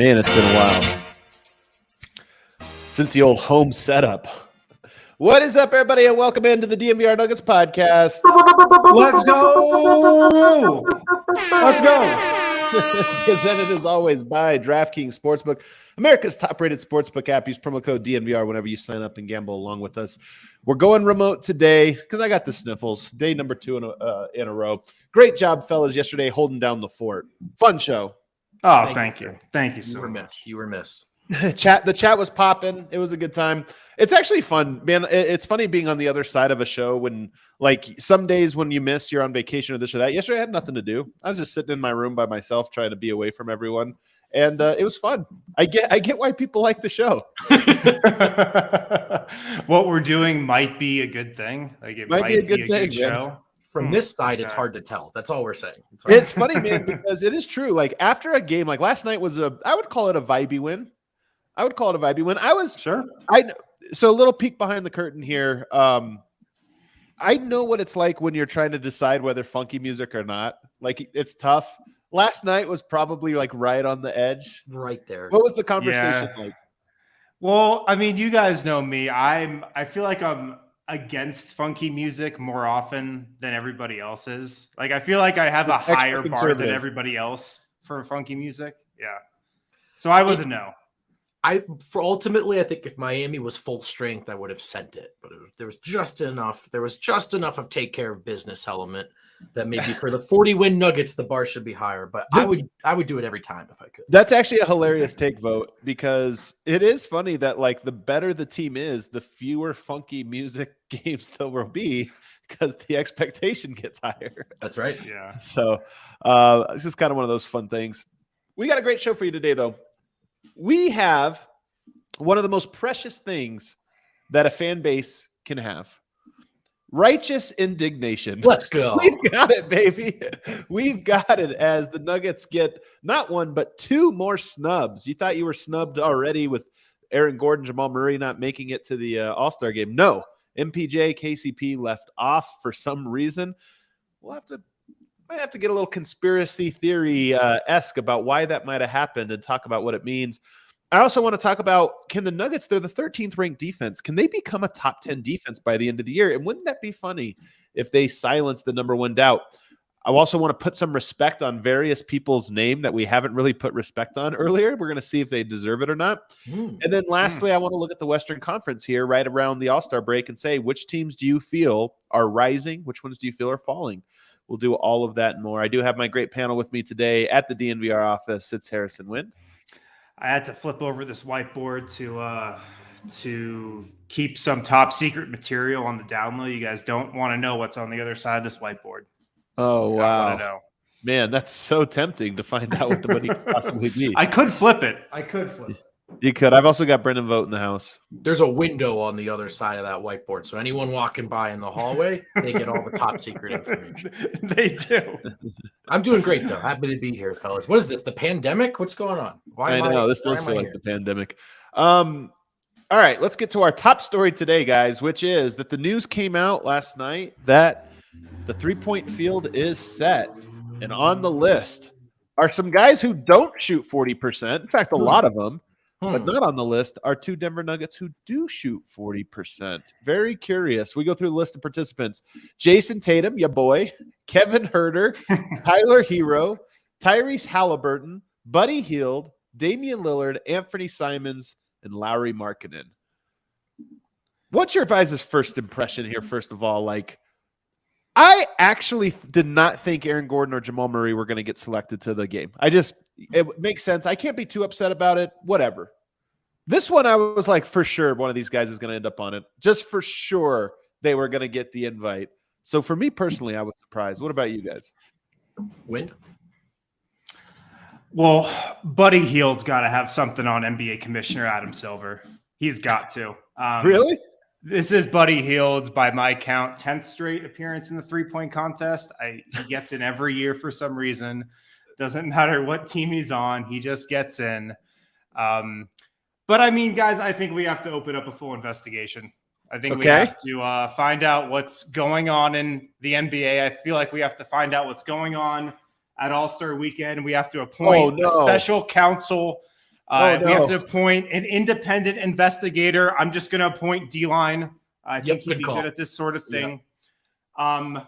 Man, it's been a while since the old home setup. What is up, everybody, and welcome into the DMVR Nuggets podcast. Let's go! Let's go! Presented as always by DraftKings Sportsbook, America's top-rated sportsbook app. Use promo code DMVR whenever you sign up and gamble along with us. We're going remote today because I got the sniffles. Day number 2 in a row. Great job, fellas, yesterday holding down the fort. Fun show. Oh, thank you. Thank you so much. You were missed. The chat was popping. It was a good time. It's actually fun, man. It's funny being on the other side of a show when, like, some days when you miss, you're on vacation or this or that. Yesterday, I had nothing to do. I was just sitting in my room by myself, trying to be away from everyone, and it was fun. I get why people like the show. What we're doing might be a good thing. Like, it might be a good show. From this side, it's hard to tell. That's all we're saying. It's funny, man, because it is true. Like, after a game, like last night was I would call it a vibey win. I was sure. So a little peek behind the curtain here. I know what it's like when you're trying to decide whether funky music or not. Like, it's tough. Last night was probably like right on the edge. Right there. What was the conversation like? Well, I mean, you guys know me. I feel like I'm against funky music more often than everybody else is. Like, I feel like I have a higher bar than everybody else for funky music. Yeah. So I was a no. Ultimately, I think if Miami was full strength, I would have sent it. But there was just enough. There was just enough of take care of business element that maybe for the 40-win Nuggets, the bar should be higher. But I would do it every time if I could. That's actually a hilarious take vote, because it is funny that, like, the better the team is, the fewer funky music games there will be, because the expectation gets higher. That's right. Yeah. So it's just kind of one of those fun things. We got a great show for you today, though. We have one of the most precious things that a fan base can have. Righteous indignation. Let's go. We've got it, baby. We've got it, as the Nuggets get not one, but 2 more snubs. You thought you were snubbed already with Aaron Gordon, Jamal Murray not making it to the All-Star game. No. MPJ, KCP left off for some reason. Might have to get a little conspiracy theory-esque about why that might have happened and talk about what it means. I also want to talk about, can the Nuggets, they're the 13th ranked defense, can they become a top 10 defense by the end of the year? And wouldn't that be funny if they silence the number one doubt? I also want to put some respect on various people's name that we haven't really put respect on earlier. We're going to see if they deserve it or not. And then lastly, I want to look at the Western Conference here right around the All-Star break and say, which teams do you feel are rising? Which ones do you feel are falling? We'll do all of that and more. I do have my great panel with me today at the DNVR office. It's Harrison Wind. I had to flip over this whiteboard to keep some top secret material on the down low. You guys don't want to know what's on the other side of this whiteboard. Oh, wow. Man, that's so tempting to find out what the money could possibly be. I could flip it. You could. I've also got Brendan Vogt in the house. There's a window on the other side of that whiteboard. So anyone walking by in the hallway, they get all the top secret information. They do. I'm doing great, though. Happy to be here, fellas. What is this? The pandemic? What's going on? I know. This does feel like the pandemic. All right, let's get to our top story today, guys, which is that the news came out last night that the three-point field is set. And on the list are some guys who don't shoot 40%. In fact, a lot of them. But not on the list are 2 Denver Nuggets who do shoot 40%. Very curious. We go through the list of participants. Jason Tatum, ya boy. Kevin Huerter, Tyler Hero, Tyrese Halliburton, Buddy Hield, Damian Lillard, Anthony Simons, and Lauri Markkanen. What's your guys' first impression here, first of all? Like, I actually did not think Aaron Gordon or Jamal Murray were going to get selected to the game. It makes sense. I can't be too upset about it. Whatever. This one, I was like, for sure, one of these guys is going to end up on it. Just for sure, they were going to get the invite. So for me personally, I was surprised. What about you guys? Win. Well, Buddy Hield's got to have something on NBA Commissioner Adam Silver. He's got to. Really? This is Buddy Hield's, by my count, 10th straight appearance in the three-point contest. He gets in every year for some reason. Doesn't matter what team he's on. He just gets in. But, I mean, guys, I think we have to open up a full investigation. I think we have to find out what's going on in the NBA. I feel like we have to find out what's going on at All-Star Weekend. We have to appoint a special counsel We have to appoint an independent investigator. I'm just going to appoint D-Line. I think he'd be good at this sort of thing. Yep.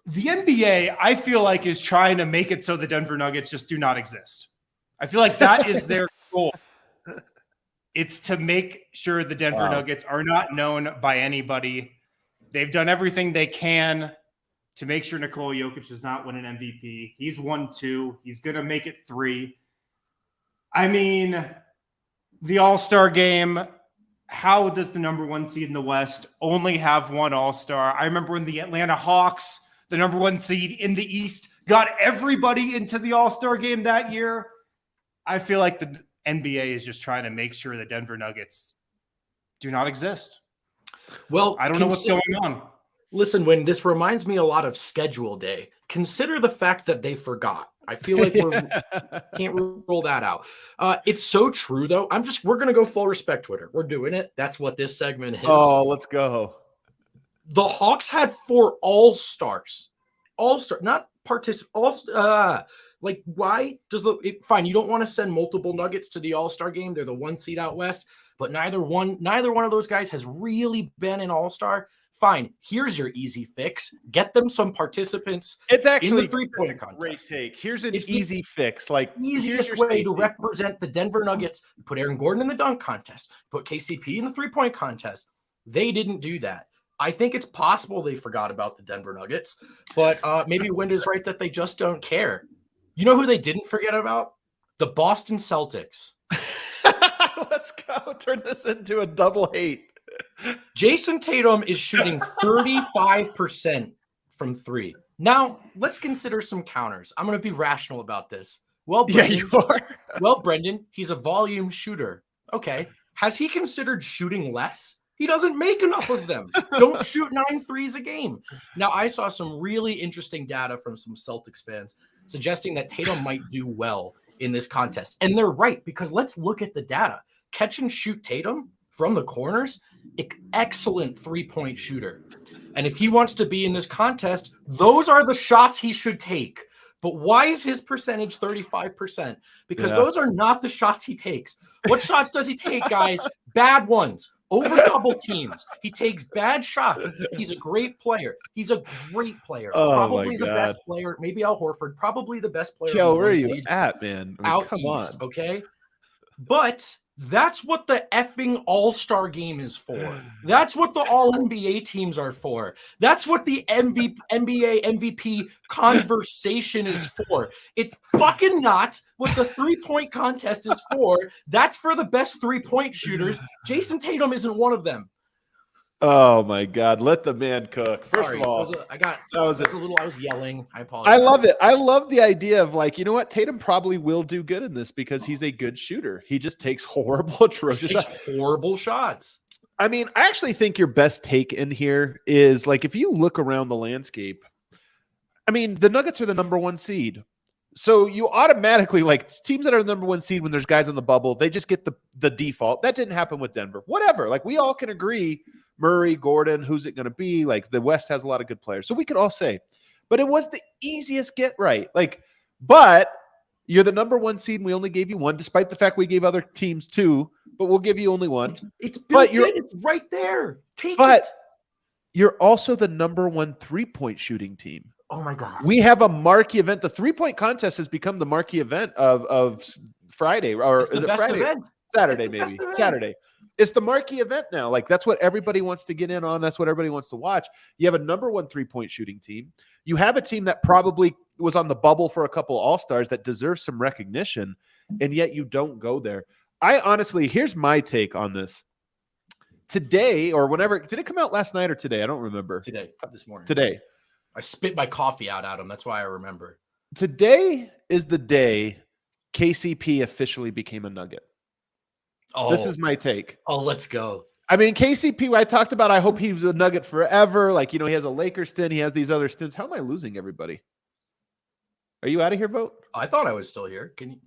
The NBA, I feel like, is trying to make it so the Denver Nuggets just do not exist. I feel like that is their goal. It's to make sure the Denver Nuggets are not known by anybody. They've done everything they can to make sure Nikola Jokic does not win an MVP. He's won 2. He's going to make it 3. I mean, the All-Star game, how does the number 1 seed in the West only have 1 All-Star? I remember when the Atlanta Hawks, the number 1 seed in the East, got everybody into the All-Star game that year. I feel like the NBA is just trying to make sure the Denver Nuggets do not exist. Well, I don't know what's going on. Listen, when this reminds me a lot of schedule day, consider the fact that they forgot. I feel like we can't roll that out. It's so true, though. We're going to go full respect Twitter. We're doing it. That's what this segment is. Oh, let's go. The Hawks had 4 all-stars. All-star, not participants. Like, why does fine, you don't want to send multiple Nuggets to the All-Star game. They're the 1 seed out West, but neither one of those guys has really been an All-Star. Fine, here's your easy fix. Get them some participants. It's actually in the 3-point contest. Great take. Here's an easy fix. Like, easiest way to represent the Denver Nuggets. Put Aaron Gordon in the dunk contest. Put KCP in the 3-point contest. They didn't do that. I think it's possible they forgot about the Denver Nuggets, but maybe Wind is right that they just don't care. You know who they didn't forget about? The Boston Celtics. Let's go. Turn this into a double hate. Jason Tatum is shooting 35% from 3. Now, let's consider some counters. I'm going to be rational about this. Well, Brendan, you are. Well, Brendan, he's a volume shooter. Okay. Has he considered shooting less? He doesn't make enough of them. Don't shoot 9 threes a game. Now, I saw some really interesting data from some Celtics fans suggesting that Tatum might do well in this contest. And they're right, because let's look at the data. Catch and shoot Tatum from the corners, excellent 3-point shooter. And if he wants to be in this contest, those are the shots he should take. But why is his percentage 35%? Because those are not the shots he takes. What shots does he take, guys? Bad ones. Over double teams. He takes bad shots. He's a great player. Probably the best player. Maybe Al Horford. Probably the best player. Kel, where are you at, man? Out come east, on. Okay? But that's what the effing All-Star game is for. That's what the All-NBA teams are for. That's what the NBA MVP conversation is for. It's fucking not what the 3-point contest is for. That's for the best 3-point shooters. Jason Tatum isn't one of them. Oh my God! Let the man cook. First Sorry, of all, I was yelling. I apologize. I love it. I love the idea of, like, you know what? Tatum probably will do good in this because he's a good shooter. He just takes horrible, horrible shots. I mean, I actually think your best take in here is, like, if you look around the landscape, I mean, the Nuggets are the number 1 seed. So you automatically, like, teams that are the number 1 seed when there's guys on the bubble, they just get the default. That didn't happen with Denver. Whatever. Like, we all can agree, Murray, Gordon, who's it going to be? Like, the West has a lot of good players. So we could all say, but it was the easiest get right. Like, but you're the number 1 seed and we only gave you 1, despite the fact we gave other teams 2, but we'll give you only 1. It's built in. It's right there. Take but it. You're also the number 1 3-point shooting team. Oh my God. We have a marquee event. The 3-point contest has become the marquee event of Friday, or is it Friday? Event. Saturday, maybe. Saturday. It's the marquee event now. Like, that's what everybody wants to get in on. That's what everybody wants to watch. You have a number 1 3-point shooting team. You have a team that probably was on the bubble for a couple All-Stars that deserves some recognition, and yet you don't go there. I honestly, here's my take on this. Today, or whenever, did it come out last night or today? I don't remember. Today, this morning. Today. I spit my coffee out at him. That's why I remember. Today is the day KCP officially became a Nugget. Oh, this is my take. Oh, let's go. I mean, KCP, I talked about, I hope he's a Nugget forever. Like, you know, he has a Lakers stint. He has these other stints. How am I losing everybody? Are you out of here, Vote? I thought I was still here. Can you?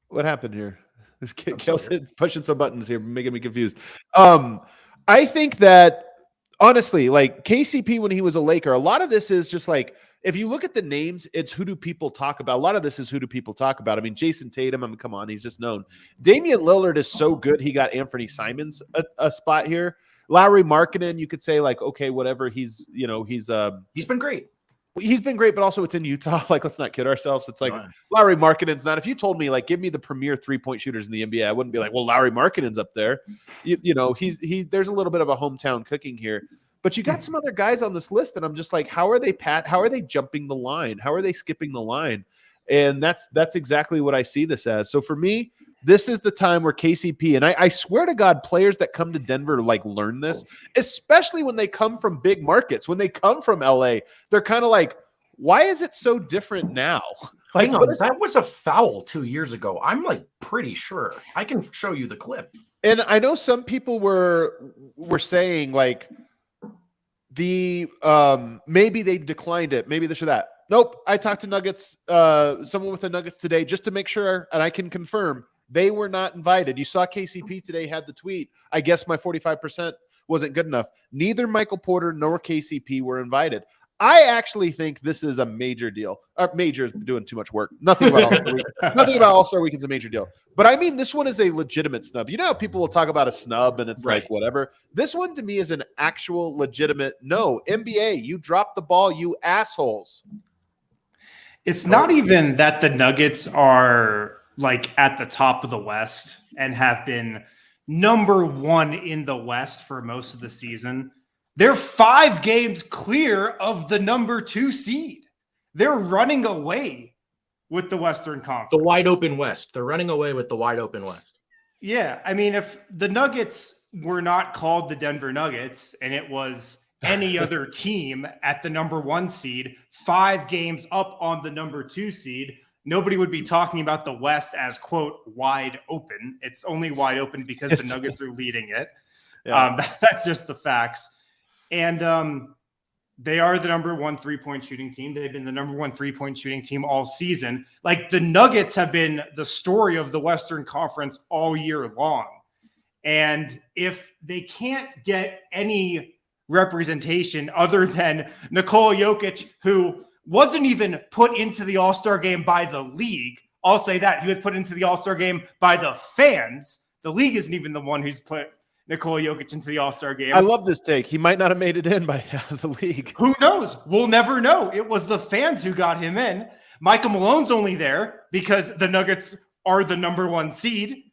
What happened here? This kid Kelsey pushing some buttons here, making me confused. I think that, honestly, like KCP when he was a Laker, a lot of this is just like, if you look at the names, it's who do people talk about. A lot of this is who do people talk about. I mean, Jason Tatum, I mean, come on, he's just known. Damian Lillard is so good, he got Anthony Simons a spot here. Lauri Markkanen, you could say like, okay, whatever. He's been great. He's been great, but also it's in Utah. Like, let's not kid ourselves. It's like Lauri Markkanen's not. If you told me like, give me the premier 3-point shooters in the NBA, I wouldn't be like, well, Lauri Markkanen's up there. You know, there's a little bit of a hometown cooking here. But you got some other guys on this list, and I'm just like, how are they jumping the line? How are they skipping the line? And that's exactly what I see this as. So for me, this is the time where KCP, and I swear to God, players that come to Denver like learn this, especially when they come from big markets. When they come from LA, they're kind of like, why is it so different now? Like, hang on, that was a foul 2 years ago. I'm like pretty sure. I can show you the clip. And I know some people were saying like, maybe they declined it, maybe this or that. Nope. I talked to Nuggets, someone with the Nuggets today, just to make sure, and I can confirm they were not invited. You saw KCP today had the tweet. I guess my 45% wasn't good enough. Neither Michael Porter nor KCP were invited. I actually think this is a major deal. Major is doing too much work. Nothing about All-Star Weekend's a major deal. But I mean, this one is a legitimate snub. You know how people will talk about a snub and it's like whatever. This one to me is an actual legitimate no. NBA, you dropped the ball, you assholes. It's not even that the Nuggets are like at the top of the West and have been number one in the West for most of the season. They're 5 games clear of the number 2 seed. They're running away with the Western Conference. The wide open West. They're running away with the wide open West. Yeah. I mean, if the Nuggets were not called the Denver Nuggets and it was any other team at the number 1 seed, 5 games up on the number 2 seed, nobody would be talking about the West as, quote, wide open. It's only wide open because the Nuggets are leading it. Yeah. That's just the facts. And they are the number 1 3-point shooting team. They've been the number 1 3-point shooting team all season. Like, the Nuggets have been the story of the Western Conference all year long. And if they can't get any representation other than Nikola Jokic, who wasn't even put into the All-Star game by the league, I'll say that. He was put into the All-Star game by the fans. The league isn't even the one who's put Nikola Jokic into the All-Star game. I love this take. He might not have made it in by the league. Who knows? We'll never know. It was the fans who got him in. Michael Malone's only there because the Nuggets are the number 1 seed.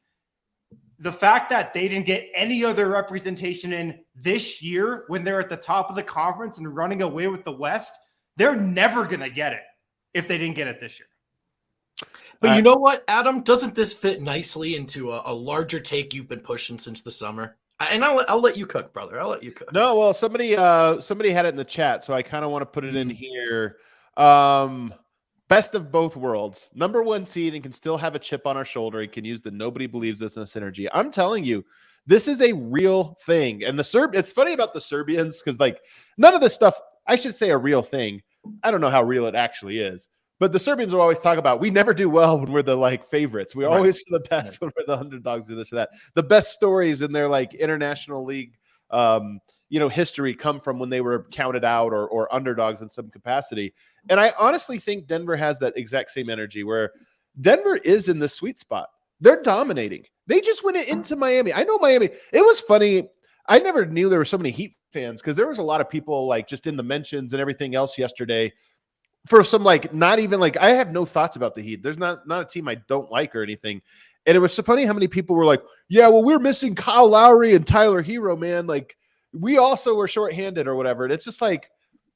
The fact that they didn't get any other representation in this year when they're at the top of the conference and running away with the West, they're never going to get it if they didn't get it this year. But you know what, Adam? Doesn't this fit nicely into a larger take you've been pushing since the summer? And I'll let you cook, brother. I'll let you cook. No, well, somebody had it in the chat, so I kind of want to put it in here. Best of both worlds. Number 1 seed and can still have a chip on our shoulder and can use the nobody believes us in this energy. I'm telling you, this is a real thing. And it's funny about the Serbians because like none of this stuff, I should say a real thing. I don't know how real it actually is. But the Serbians will always talk about, we never do well when we're the like favorites. We always do the best when we're the underdogs, do this or that. The best stories in their like international league, history come from when they were counted out or underdogs in some capacity. And I honestly think Denver has that exact same energy where Denver is in the sweet spot. They're dominating. They just went into Miami. I know Miami. It was funny. I never knew there were so many Heat fans because there was a lot of people like just in the mentions and everything else yesterday. For some, like, not even like, I have no thoughts about the Heat. There's not a team I don't like or anything. And it was so funny how many people were like, yeah, well, we're missing Kyle Lowry and Tyler Hero, man. Like, we also were shorthanded or whatever. And it's just like,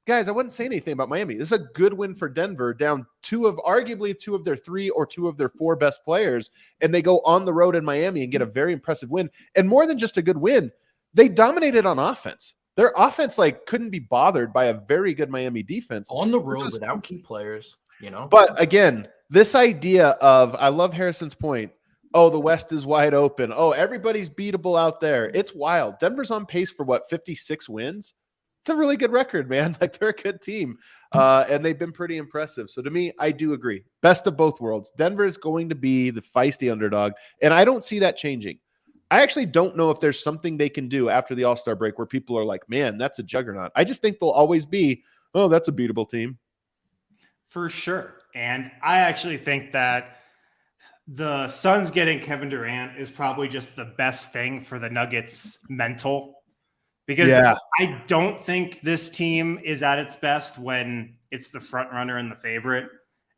guys, I wouldn't say anything about Miami. This is a good win for Denver, down arguably 2 of their 3 or 2 of their 4 best players. And they go on the road in Miami and get a very impressive win. And more than just a good win, they dominated on offense. Their offense like couldn't be bothered by a very good Miami defense on the road without key players, you know. But again, this idea of, I love Harrison's point. Oh, the West is wide open. Oh, everybody's beatable out there. It's wild. Denver's on pace for 56 wins. It's a really good record, man. Like they're a good team, and they've been pretty impressive. So to me, I do agree. Best of both worlds. Denver is going to be the feisty underdog, and I don't see that changing. I actually don't know if there's something they can do after the All-Star break where people are like, man, that's a juggernaut. I just think they'll always be, oh, that's a beatable team. For sure. And I actually think that the Suns getting Kevin Durant is probably just the best thing for the Nuggets mental, because I don't think this team is at its best when it's the front runner and the favorite.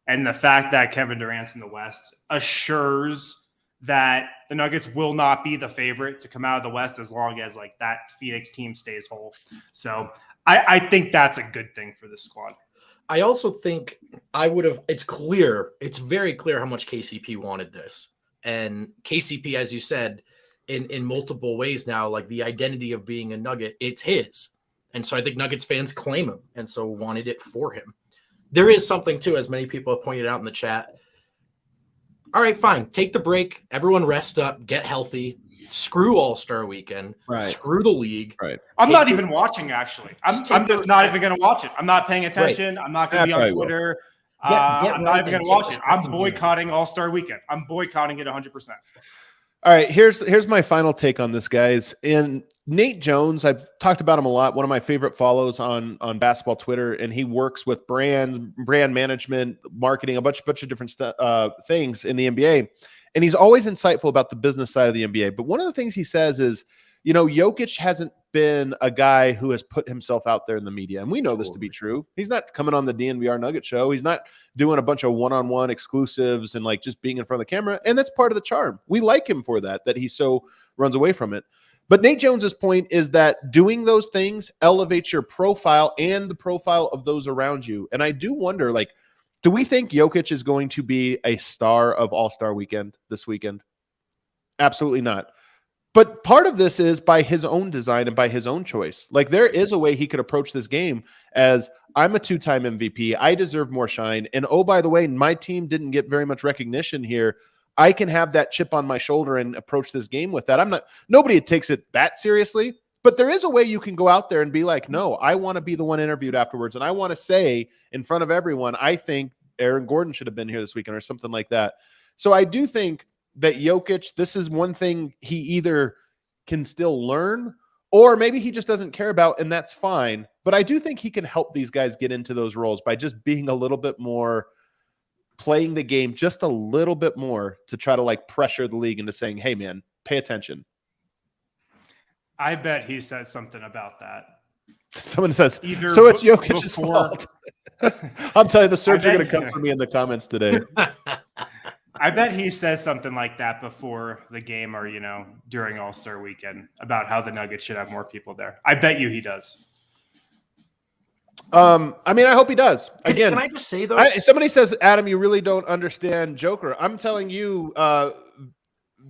And the fact that Kevin Durant's in the West assures that the Nuggets will not be the favorite to come out of the West as long as like that Phoenix team stays whole. So I think that's a good thing for this squad. I also think it's very clear how much KCP wanted this. And KCP, as you said, in multiple ways now, like the identity of being a Nugget, it's his. And so I think Nuggets fans claim him and so wanted it for him. There is something too, as many people have pointed out in the chat. All right, fine. Take the break. Everyone rest up, get healthy. Screw All-Star Weekend. Right. Screw the league. Right. I'm not even watching, actually. I'm just not even going to watch it. I'm not paying attention. Right. I'm not going to be on Twitter. I'm not even going to watch it. I'm boycotting All-Star Weekend. I'm boycotting it 100%. All right, here's my final take on this, guys. And Nate Jones, I've talked about him a lot. One of my favorite follows on basketball Twitter, and he works with brands, brand management, marketing, a bunch of different things in the NBA. And he's always insightful about the business side of the NBA. But one of the things he says is, you know, Jokic hasn't been a guy who has put himself out there in the media. And we know this to be true. He's not coming on the DNVR Nugget show. He's not doing a bunch of one-on-one exclusives and like just being in front of the camera. And that's part of the charm. We like him for that he so runs away from it. But Nate Jones's point is that doing those things elevates your profile and the profile of those around you. And I do wonder, like, do we think Jokic is going to be a star of All-Star Weekend this weekend? Absolutely not. But part of this is by his own design and by his own choice. Like, there is a way he could approach this game as, I'm a two-time MVP. I deserve more shine. And oh, by the way, my team didn't get very much recognition here. I can have that chip on my shoulder and approach this game with that. Nobody takes it that seriously, but there is a way you can go out there and be like, no, I want to be the one interviewed afterwards. And I want to say in front of everyone, I think Aaron Gordon should have been here this weekend or something like that. So I do think that Jokic, this is one thing he either can still learn or maybe he just doesn't care about, and that's fine. But I do think he can help these guys get into those roles by just being a little bit more, playing the game just a little bit more to try to like pressure the league into saying, hey man, pay attention. I bet he says something about that. Someone says, so it's Jokic's fault. I'm telling you, the Serbs are going to come for me in the comments today. I bet he says something like that before the game or, you know, during All-Star Weekend about how the Nuggets should have more people there. I bet you he does. I mean, I hope he does. Again, can I just say though? Somebody says, Adam, you really don't understand Joker. I'm telling you,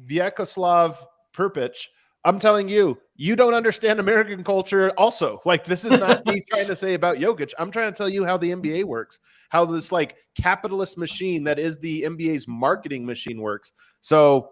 Vyacheslav Perpic, I'm telling you, you don't understand American culture also. Like, this is not me trying to say about Jokic. I'm trying to tell you how the NBA works, how this like capitalist machine that is the NBA's marketing machine works. So,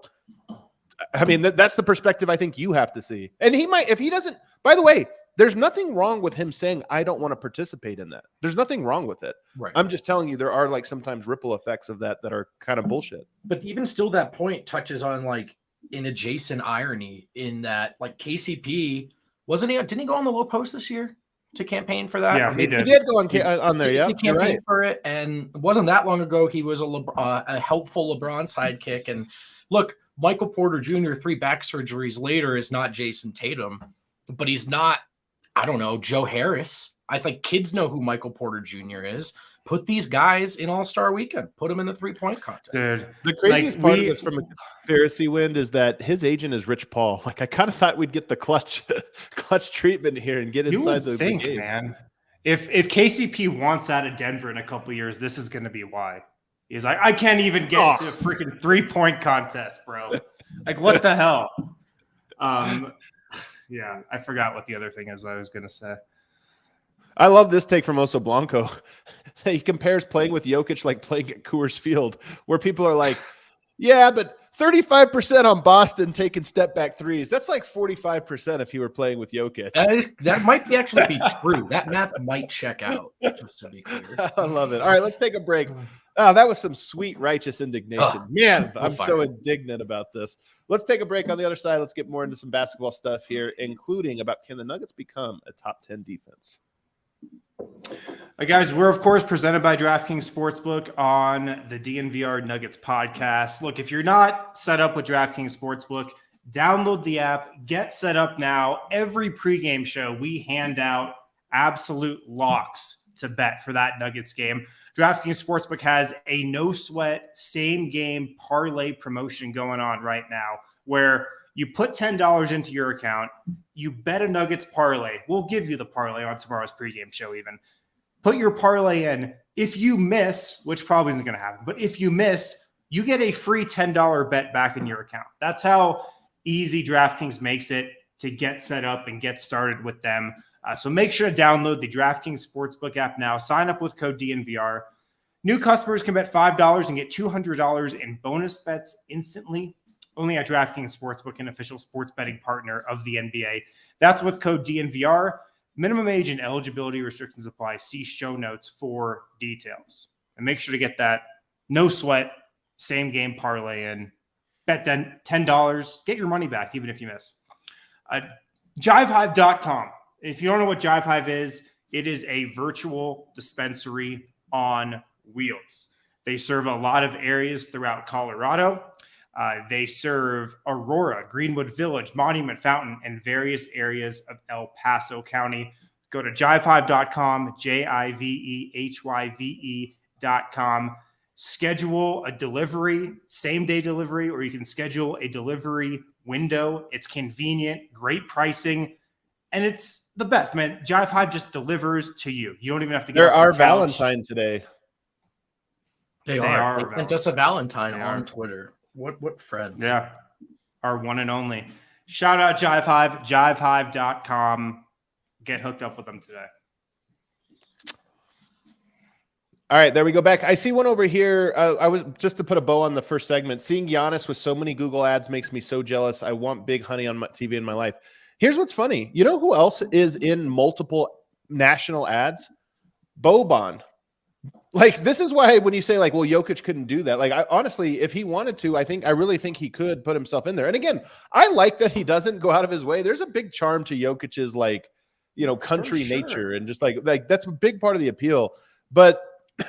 I mean, that's the perspective I think you have to see. And he might, if he doesn't, by the way, there's nothing wrong with him saying, I don't want to participate in that. There's nothing wrong with it. Right. I'm just telling you, there are like sometimes ripple effects of that are kind of bullshit. But even still, that point touches on like an adjacent irony in that, like, KCP didn't he go on the low post this year to campaign for that? Yeah, he did. He did go on there. Yeah, to campaign for it, and it wasn't that long ago he was a helpful LeBron sidekick. And look, Michael Porter Jr. 3 back surgeries later is not Jason Tatum, but he's not, I don't know, Joe Harris. I think kids know who Michael Porter Jr. is. Put these guys in All-Star Weekend. Put them in the 3-point contest. Dude, the craziest part of this from a conspiracy wind is that his agent is Rich Paul. Like, I kind of thought we'd get the clutch treatment here and get inside the game. Man, if KCP wants out of Denver in a couple of years, this is going to be why. He's like, I can't even get to a freaking 3-point contest, bro. Like, what the hell? Yeah, I forgot what the other thing is I was going to say. I love this take from Oso Blanco. He compares playing with Jokic like playing at Coors Field, where people are like, yeah, but 35% on Boston taking step back threes. That's like 45% if he were playing with Jokic. That might actually be true. That math might check out, just to be clear. I love it. All right, let's take a break. Oh, that was some sweet, righteous indignation. Man, I'm so indignant about this. Let's take a break. On the other side, let's get more into some basketball stuff here, including about, can the Nuggets become a top 10 defense? Guys, we're, of course, presented by DraftKings Sportsbook on the DNVR Nuggets podcast. Look, if you're not set up with DraftKings Sportsbook, download the app, get set up now. Every pregame show, we hand out absolute locks to bet for that Nuggets game. DraftKings Sportsbook has a no-sweat, same-game parlay promotion going on right now where you put $10 into your account, you bet a Nuggets parlay. We'll give you the parlay on tomorrow's pregame show even. Put your parlay in. If you miss, which probably isn't going to happen, but if you miss, you get a free $10 bet back in your account. That's how easy DraftKings makes it to get set up and get started with them. So make sure to download the DraftKings Sportsbook app now. Sign up with code DNVR. New customers can bet $5 and get $200 in bonus bets instantly. Only at DraftKings Sportsbook, an official sports betting partner of the NBA. That's with code DNVR. Minimum age and eligibility restrictions apply. See show notes for details. And make sure to get that no sweat, same game parlay in. Bet then $10. Get your money back, even if you miss. JiveHive.com. If you don't know what JiveHive is, it is a virtual dispensary on wheels. They serve a lot of areas throughout Colorado. They serve Aurora, Greenwood Village, Monument Fountain, and various areas of El Paso County. Go to jivehive.com, JIVEHYVE.com. Schedule a delivery, same-day delivery, or you can schedule a delivery window. It's convenient, great pricing, and it's the best, man. Jive Hive just delivers to you. You don't even have to get There are Valentine today. They are. They sent us a Valentine on Twitter. What friends? Yeah. Our one and only. Shout out Jive Hive, jivehive.com. Get hooked up with them today. All right, there we go back. I see one over here. I was just to put a bow on the first segment. Seeing Giannis with so many Google ads makes me so jealous. I want big honey on my TV in my life. Here's what's funny. You know who else is in multiple national ads? Boban. Like, this is why when you say, like, well, Jokic couldn't do that. Like, honestly, if he wanted to, I really think he could put himself in there. And again, I like that he doesn't go out of his way. There's a big charm to Jokic's, like, you know, country nature. And just like that's a big part of the appeal. But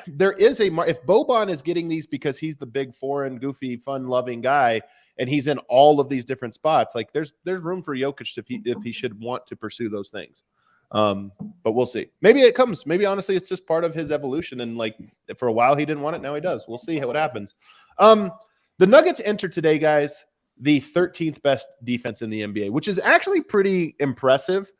there is if Boban is getting these because he's the big foreign, goofy, fun-loving guy, and he's in all of these different spots, like there's room for Jokic if he should want to pursue those things. But we'll see. Maybe it comes. Maybe honestly, it's just part of his evolution. And like for a while, he didn't want it. Now he does. We'll see what happens. The Nuggets enter today, guys, the 13th best defense in the NBA, which is actually pretty impressive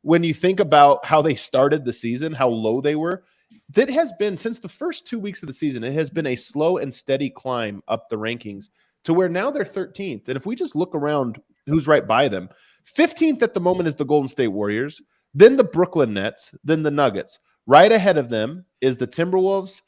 when you think about how they started the season, how low they were. That has been since the first 2 weeks of the season. It has been a slow and steady climb up the rankings to where now they're 13th. And if we just look around who's right by them, 15th at the moment is the Golden State Warriors, then the Brooklyn Nets, then the Nuggets. Right ahead of them is the Timberwolves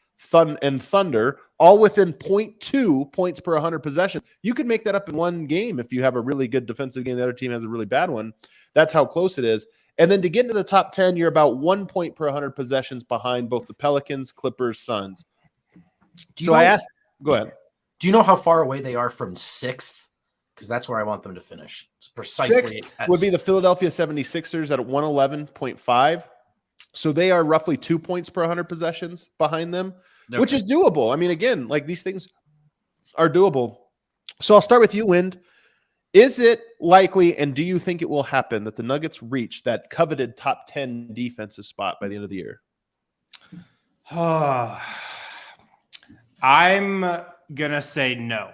and Thunder, all within 0.2 points per 100 possessions. You could make that up in one game if you have a really good defensive game. The other team has a really bad one. That's how close it is. And then to get into the top 10, you're about 1 point per 100 possessions behind both the Pelicans, Clippers, Suns. Go ahead. Do you know how far away they are from 6th? Because that's where I want them to finish. It's precisely. 6th would be the Philadelphia 76ers at 111.5. So they are roughly 2 points per 100 possessions behind them, which is doable. I mean, again, like these things are doable. So I'll start with you, Wind. Is it likely, and do you think it will happen, that the Nuggets reach that coveted top 10 defensive spot by the end of the year? I'm going to say no.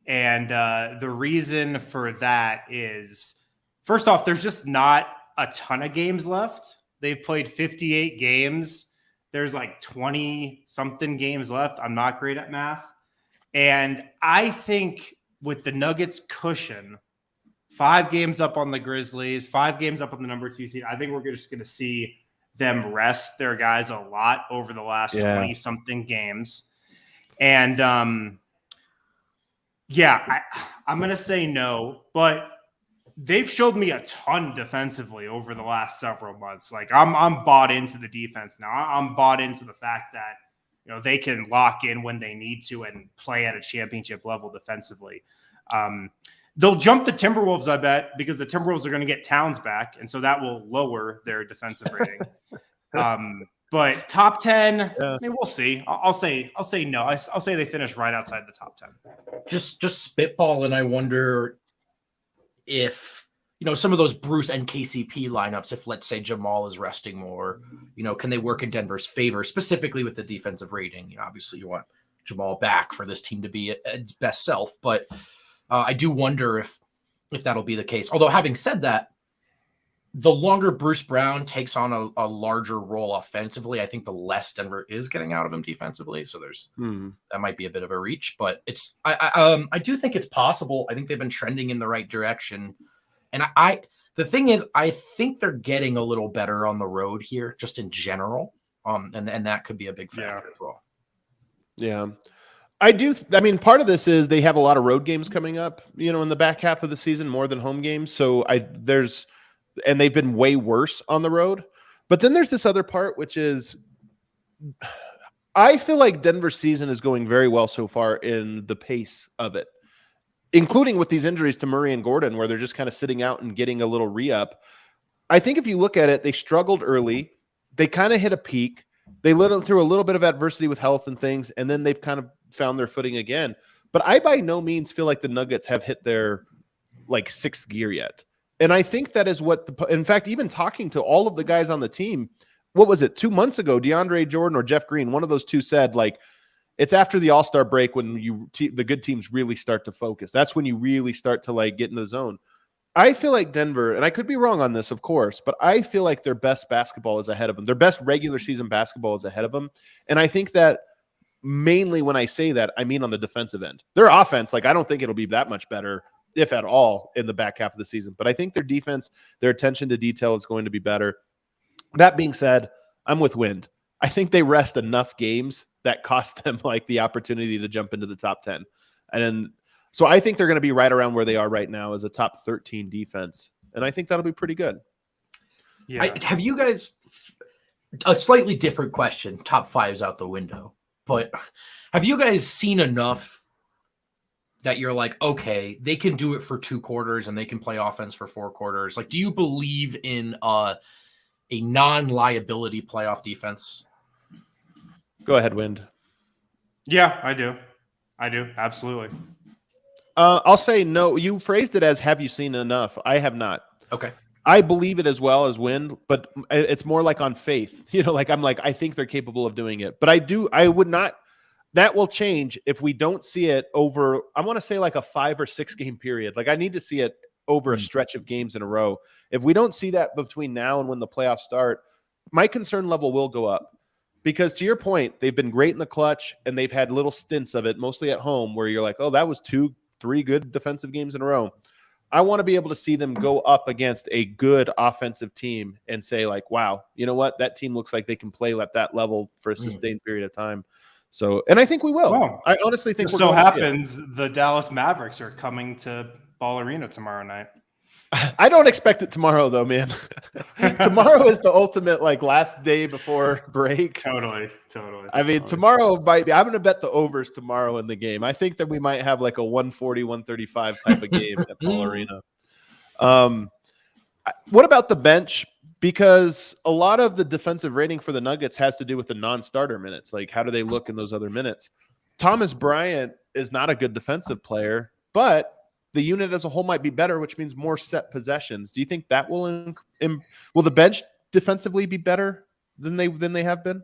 And the reason for that is, first off, there's just not a ton of games left. They've played 58 games. There's like 20-something games left. I'm not great at math. And I think with the Nuggets cushion, 5 games up on the Grizzlies, 5 games up on the number 2 seed, I think we're just going to see them rest their guys a lot over the last 20-something games. And, I'm going to say no, but they've showed me a ton defensively over the last several months. Like I'm bought into the defense now. I'm bought into the fact that, you know, they can lock in when they need to and play at a championship level defensively. They'll jump the Timberwolves, I bet, because the Timberwolves are going to get Towns back, and so that will lower their defensive rating. But top 10, I mean, we'll see. I'll say no. I'll say they finish right outside the top 10. Just spitball, and I wonder if some of those Bruce and KCP lineups, if let's say Jamal is resting more, can they work in Denver's favor, specifically with the defensive rating? Obviously you want Jamal back for this team to be at its best self, but I do wonder if that'll be the case. Although having said that, the longer Bruce Brown takes on a larger role offensively, I think the less Denver is getting out of him defensively. So there's that might be a bit of a reach, but it's I do think it's possible. I think they've been trending in the right direction, and the thing is, I think they're getting a little better on the road here, just in general, and that could be a big factor as well. Yeah. I mean, part of this is they have a lot of road games coming up, in the back half of the season, more than home games. So and they've been way worse on the road. But then there's this other part, which is I feel like Denver's season is going very well so far in the pace of it, including with these injuries to Murray and Gordon, where they're just kind of sitting out and getting a little re-up. I think if you look at it, they struggled early. They kind of hit a peak. They lived through a little bit of adversity with health and things, and then they've kind of found their footing again. But I by no means feel like the Nuggets have hit their sixth gear yet. And I think that is in fact, even talking to all of the guys on the team, what was it, 2 months ago, DeAndre Jordan or Jeff Green, one of those two said, it's after the All-Star break when the good teams really start to focus. That's when you really start to get in the zone. I feel like Denver, and I could be wrong on this, of course, but I feel like their best basketball is ahead of them. Their best regular season basketball is ahead of them. And I think that mainly when I say that, I mean on the defensive end. Their offense, I don't think it'll be that much better, if at all, in the back half of the season. But I think their defense, their attention to detail is going to be better. That being said, I'm with Wind. I think they rest enough games that cost them the opportunity to jump into the top 10. And so I think they're going to be right around where they are right now as a top 13 defense. And I think that'll be pretty good. Yeah. Have you guys, a slightly different question, top 5's out the window, but have you guys seen enough that you're okay, they can do it for 2 quarters and they can play offense for 4 quarters? Do you believe in a non-liability playoff defense? Go ahead, Wind. Yeah, I do. Absolutely. I'll say no. You phrased it as, have you seen enough? I have not. Okay. I believe it as well as Wind, but it's more on faith. I think they're capable of doing it. But I would not. That will change if we don't see it over, I want to say a 5 or 6 game period. I need to see it over a stretch of games in a row. If we don't see that between now and when the playoffs start, my concern level will go up. Because to your point, they've been great in the clutch, and they've had little stints of it, mostly at home, where you're oh, that was 2-3 good defensive games in a row. I want to be able to see them go up against a good offensive team and say wow, you know what? That team looks like they can play at that level for a sustained period of time. So, and I think we will. Well, I honestly think we're going to happens the Dallas Mavericks are coming to Ball Arena tomorrow night. I don't expect it tomorrow, though, man. Tomorrow is the ultimate last day before break. Totally. I mean, tomorrow might be. I'm going to bet the overs tomorrow in the game. I think that we might have a 140-135 type of game at Ball Arena. What about the bench? Because a lot of the defensive rating for the Nuggets has to do with the non-starter minutes. How do they look in those other minutes? Thomas Bryant is not a good defensive player, but the unit as a whole might be better, which means more set possessions. Do you think that will the bench defensively be better than they have been?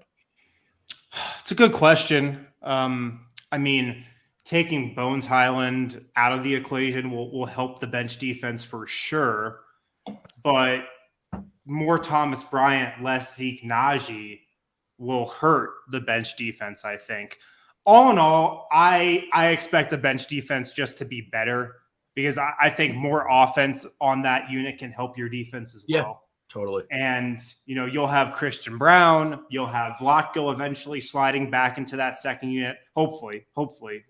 It's a good question. I mean, taking Bones Highland out of the equation will help the bench defense for sure, but more Thomas Bryant, less Zeke Naji will hurt the bench defense, I think. All in all, I expect the bench defense just to be better, because I think more offense on that unit can help your defense as well. Yeah, totally. And, you'll have Christian Brown, you'll have Vlatko eventually sliding back into that second unit. Hopefully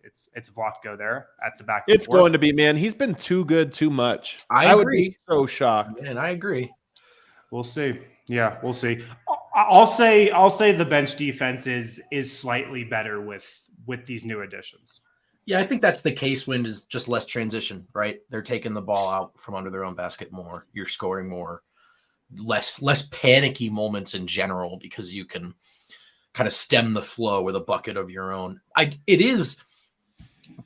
it's Vlatko there at the back. It's going to be, man. He's been too good, too much. I would be so shocked. And I agree. We'll see. Yeah, we'll see. I'll say the bench defense is slightly better with these new additions. Yeah, I think that's the case when is just less transition, right? They're taking the ball out from under their own basket more. You're scoring more, less panicky moments in general because you can kind of stem the flow with a bucket of your own. It is,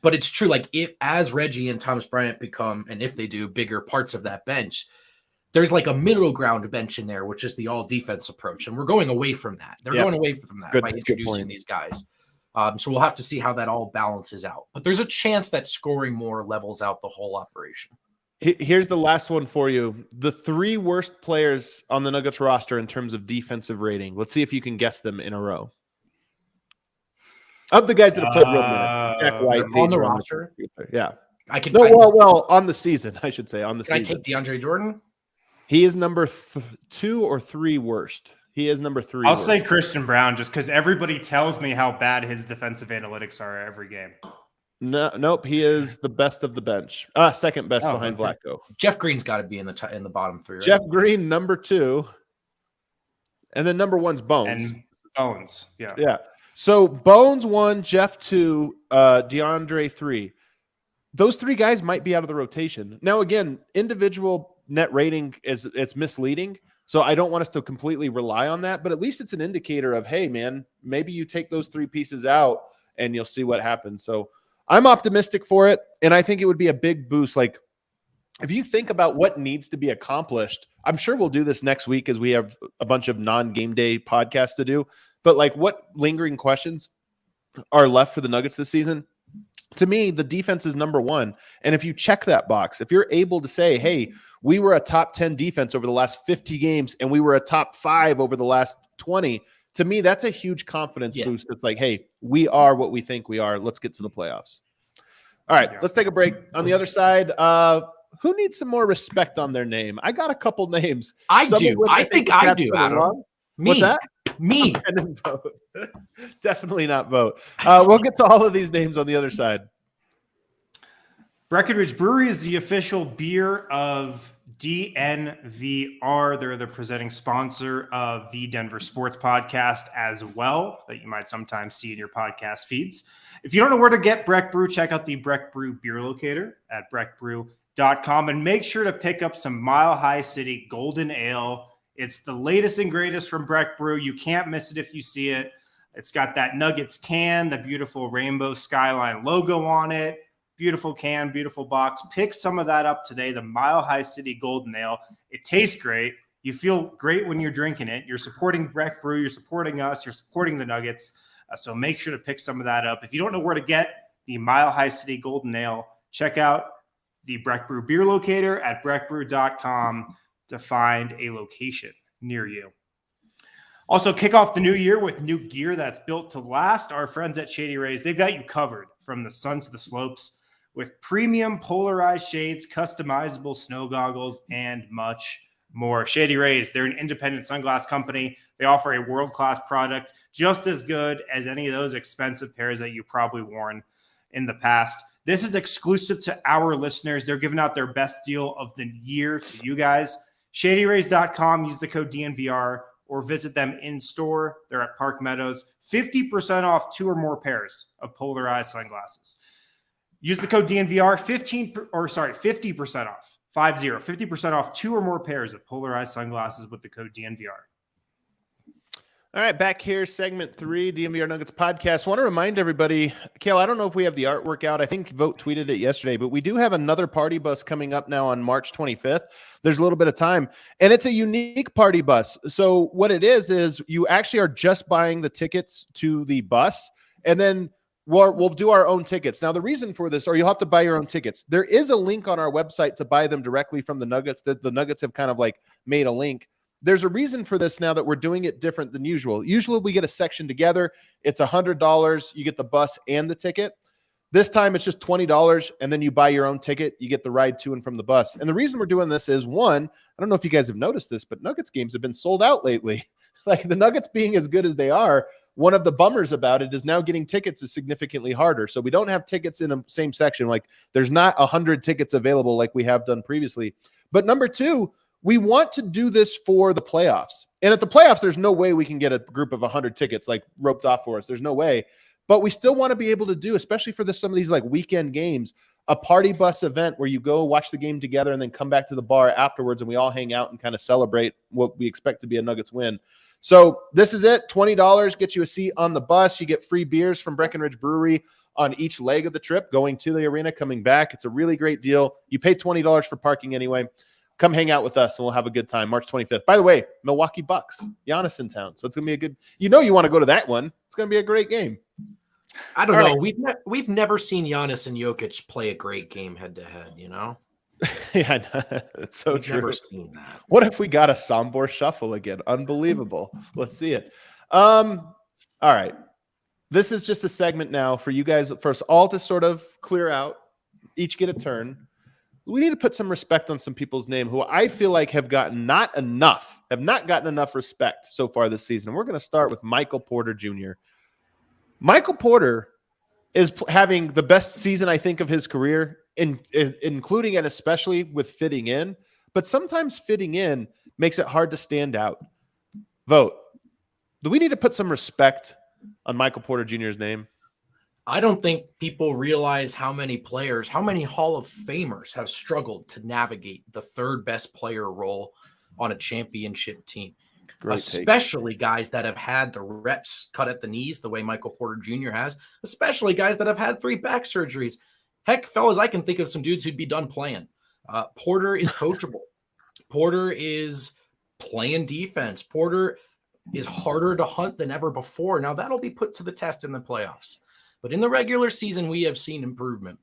but it's true. Like as Reggie and Thomas Bryant become, and if they do, bigger parts of that bench, there's like a middle ground bench in there, which is the all defense approach. And we're going away from that. They're going away from that by introducing these guys. So we'll have to see how that all balances out. But there's a chance that scoring more levels out the whole operation. Here's the last one for you. The 3 worst players on the Nuggets roster in terms of defensive rating. Let's see if you can guess them in a row. Of the guys that have played real minutes. Jack White. On the roster? Yeah. I can. Well, on the season, I should say. On the season. I take DeAndre Jordan? He is number 2 or 3 worst. He is number 3. I'll say Christian Brown just because everybody tells me how bad his defensive analytics are every game. Nope. He is the best of the bench. Second best behind Vlatko. Jeff Green's got to be in the bottom 3. Right? Jeff Green, number 2. And then number 1's Bones. And Bones. Yeah. Yeah. So Bones 1, Jeff 2, DeAndre 3. Those 3 guys might be out of the rotation. Now, again, individual net rating it's misleading. So I don't want us to completely rely on that, but at least it's an indicator of, hey, man, maybe you take those 3 pieces out and you'll see what happens. So I'm optimistic for it, and I think it would be a big boost. Like, if you think about what needs to be accomplished, I'm sure we'll do this next week as we have a bunch of non-game day podcasts to do. But, like, what lingering questions are left for the Nuggets this season? To me, the defense is number 1. And if you check that box, if you're able to say, hey, we were a top 10 defense over the last 50 games and we were a top 5 over the last 20, to me, that's a huge confidence boost. It's like, hey, we are what we think we are. Let's get to the playoffs. All right, let's take a break. On the other side, who needs some more respect on their name? I got a couple names. I do. I think I do, Adam. What's that? Me. I didn't vote. Definitely not vote. We'll get to all of these names on the other side. Breckenridge Brewery is the official beer of DNVR. They're the presenting sponsor of the Denver Sports Podcast as well, that you might sometimes see in your podcast feeds. If you don't know where to get Breck Brew, check out the Breck Brew beer locator at breckbrew.com and make sure to pick up some Mile High City Golden Ale. It's the latest and greatest from Breck Brew. You can't miss it if you see it. It's got that Nuggets can, the beautiful rainbow skyline logo on it. Beautiful can, beautiful box. Pick some of that up today, the Mile High City Golden Ale. It tastes great. You feel great when you're drinking it. You're supporting Breck Brew. You're supporting us. You're supporting the Nuggets. So make sure to pick some of that up. If you don't know where to get the Mile High City Golden Ale, check out the Breck Brew beer locator at breckbrew.com to find a location near you. Also, kick off the new year with new gear that's built to last. Our friends at Shady Rays, they've got you covered from the sun to the slopes with premium polarized shades, customizable snow goggles, and much more. Shady Rays, they're an independent sunglass company. They offer a world-class product just as good as any of those expensive pairs that you've probably worn in the past. This is exclusive to our listeners. They're giving out their best deal of the year to you guys. ShadyRays.com. Use the code DNVR or visit them in store. They're at Park Meadows. 50% off 2 or more pairs of polarized sunglasses. Use the code DNVR, 50% off. 50% off 2 or more pairs of polarized sunglasses with the code DNVR. All right, back here, segment 3, DNVR Nuggets podcast. I want to remind everybody, Kale, I don't know if we have the artwork out. I think Vote tweeted it yesterday, but we do have another party bus coming up now on March 25th. There's a little bit of time, and it's a unique party bus. So what it is you actually are just buying the tickets to the bus, and then we'll do our own tickets. Now, the reason for this, or you'll have to buy your own tickets. There is a link on our website to buy them directly from the Nuggets. That the Nuggets have kind of like made a link. There's a reason for this now that we're doing it different than usual. Usually we get a section together. It's $100. You get the bus and the ticket. This time it's just $20, and then you buy your own ticket. You get the ride to and from the bus. And the reason we're doing this is, one, I don't know if you guys have noticed this, but Nuggets games have been sold out lately. Like the Nuggets being as good as they are, one of the bummers about it is now getting tickets is significantly harder. So we don't have tickets in the same section. Like there's not 100 tickets available like we have done previously. But number 2, we want to do this for the playoffs. And at the playoffs, there's no way we can get a group of 100 tickets like roped off for us. There's no way. but we still want to be able to do, especially for some of these like weekend games, a party bus event where you go watch the game together and then come back to the bar afterwards and we all hang out and kind of celebrate what we expect to be a Nuggets win. So this is it. $20 gets you a seat on the bus. You get free beers from Breckenridge Brewery on each leg of the trip, going to the arena, coming back. It's a really great deal. You pay $20 for parking anyway. Come hang out with us and we'll have a good time. March 25th. By the way, Milwaukee Bucks, Giannis in town. So it's going to be a good, you want to go to that one. It's going to be a great game. I don't know. Right. We've never seen Giannis and Jokic play a great game head to head, Yeah, it's so true. Never seen that. What if we got a Sombor shuffle again? Unbelievable. Let's see it. All right. This is just a segment now for you guys, for us all to sort of clear out, each get a turn. We need to put some respect on some people's name who I feel like have not gotten enough respect so far this season. We're going to start with Michael Porter Jr. Michael Porter is having the best season, I think, of his career, including and especially with fitting in. But sometimes fitting in makes it hard to stand out. Vote. Do we need to put some respect on Michael Porter Jr.'s name? I don't think people realize how many players, how many Hall of Famers have struggled to navigate the third best player role on a championship team. Great especially take. Guys that have had the reps cut at the knees the way Michael Porter Jr. has, especially guys that have had 3 back surgeries. Heck, fellas, I can think of some dudes who'd be done playing. Porter is coachable. Porter is playing defense. Porter is harder to hunt than ever before. Now, that'll be put to the test in the playoffs. But in the regular season, we have seen improvement.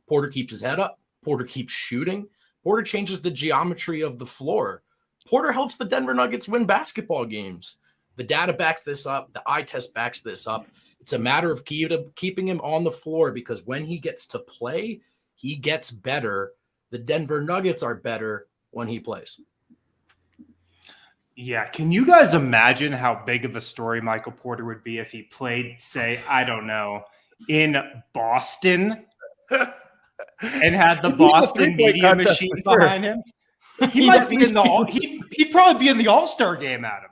Porter keeps his head up. Porter keeps shooting. Porter changes the geometry of the floor. Porter helps the Denver Nuggets win basketball games. The data backs this up. The eye test backs this up. It's a matter of keeping him on the floor because when he gets to play, he gets better. The Denver Nuggets are better when he plays. Yeah. Can you guys imagine how big of a story Michael Porter would be if he played, say, I don't know, in Boston and had the Boston media machine behind him? He might be in he'd probably be in the All-Star game, Adam.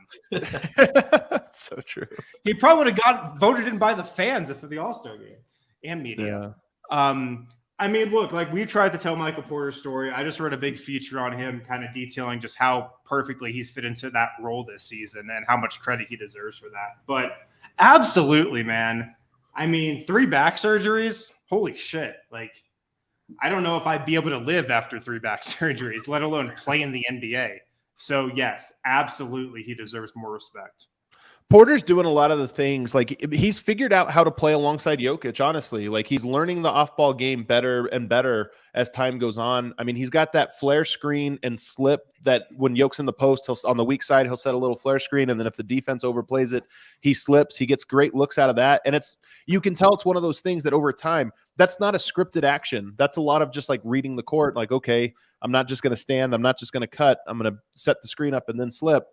So true. He probably would have got voted in by the fans for the All-Star game and media. Yeah. I mean, look, like we tried to tell Michael Porter's story. I just read a big feature on him kind of detailing just how perfectly he's fit into that role this season and how much credit he deserves for that. But absolutely, man. I mean, 3 back surgeries. Holy shit. Like, I don't know if I'd be able to live after 3 back surgeries, let alone play in the NBA. So, yes, absolutely, he deserves more respect. Porter's doing a lot of the things. Like, he's figured out how to play alongside Jokic, honestly. Like, he's learning the off-ball game better and better as time goes on. I mean, he's got that flare screen and slip that when Jokic's in the post, on the weak side, he'll set a little flare screen, and then if the defense overplays it, he slips. He gets great looks out of that. And you can tell it's one of those things that over time, that's not a scripted action. That's a lot of just like reading the court. Like, okay, I'm not just going to stand. I'm not just going to cut. I'm going to set the screen up and then slip.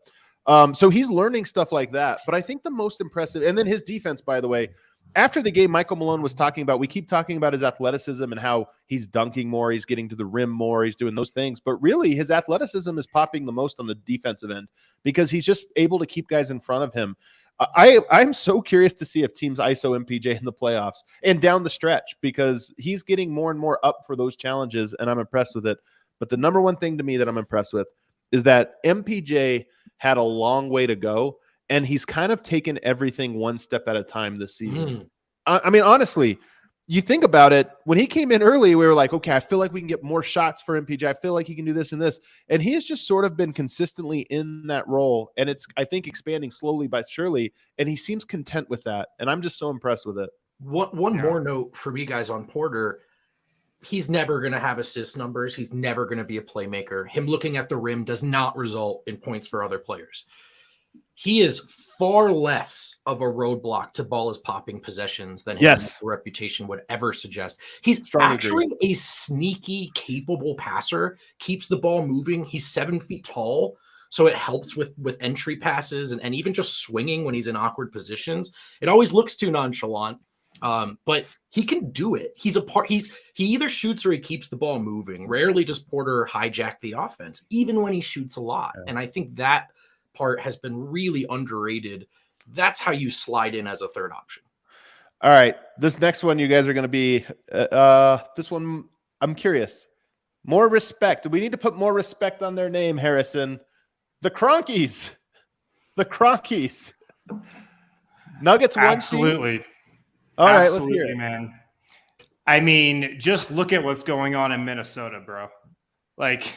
So he's learning stuff like that. But I think the most impressive, and then his defense, by the way, after the game, Michael Malone was talking about, we keep talking about his athleticism and how he's dunking more, he's getting to the rim more, he's doing those things. But really, his athleticism is popping the most on the defensive end because he's just able to keep guys in front of him. I'm so curious to see if teams ISO MPJ in the playoffs and down the stretch because he's getting more and more up for those challenges, and I'm impressed with it. But the number one thing to me that I'm impressed with is that MPJ had a long way to go, and he's kind of taken everything one step at a time this season. I mean, honestly, you think about it, when he came in early, we were like, okay, I feel like we can get more shots for MPJ. I feel like he can do this and this. And he has just sort of been consistently in that role, and it's, I think, expanding slowly but surely, and he seems content with that, and I'm just so impressed with it. One more note for me guys on Porter. He's never going to have assist numbers. He's never going to be a playmaker. Him looking at the rim does not result in points for other players. He is far less of a roadblock to ball his popping possessions than his reputation would ever suggest. He's actually a sneaky, capable passer, keeps the ball moving. He's 7 feet tall, so it helps with entry passes and even just swinging when he's in awkward positions. It always looks too nonchalant. But he can do it. He either shoots or he keeps the ball moving. Rarely does Porter hijack the offense, even when he shoots a lot. Yeah. And I think that part has been really underrated. That's how you slide in as a third option. All right. This next one, you guys are going to be, this one, I'm curious. More respect. We need to put more respect on their name, Harrison. The Kroenkes. The Kroenkes. Nuggets 1 Absolutely. seed? All right, Absolutely, let's hear it. man. I mean, just look at what's going on in Minnesota, bro. Like,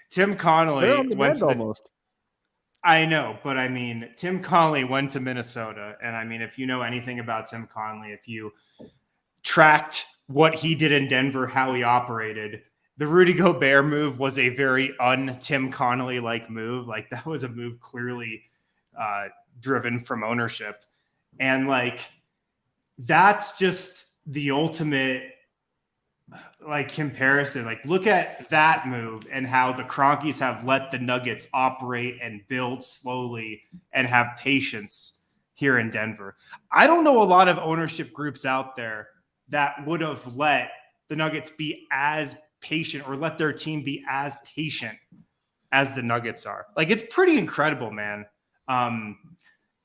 Tim Connolly They're on the went mend to almost. I know, but I mean, Tim Connolly went to Minnesota. And I mean, if you know anything about Tim Connolly, if you tracked what he did in Denver, how he operated, the Rudy Gobert move was a very un-Tim Connolly-like move. Like, that was a move clearly driven from ownership. And, like, that's just the ultimate like comparison. Like, look at that move and how the Kroenkes have let the Nuggets operate and build slowly and have patience here in Denver. I don't know a lot of ownership groups out there that would have let the Nuggets be as patient or let their team be as patient as the Nuggets are. Like, it's pretty incredible, man.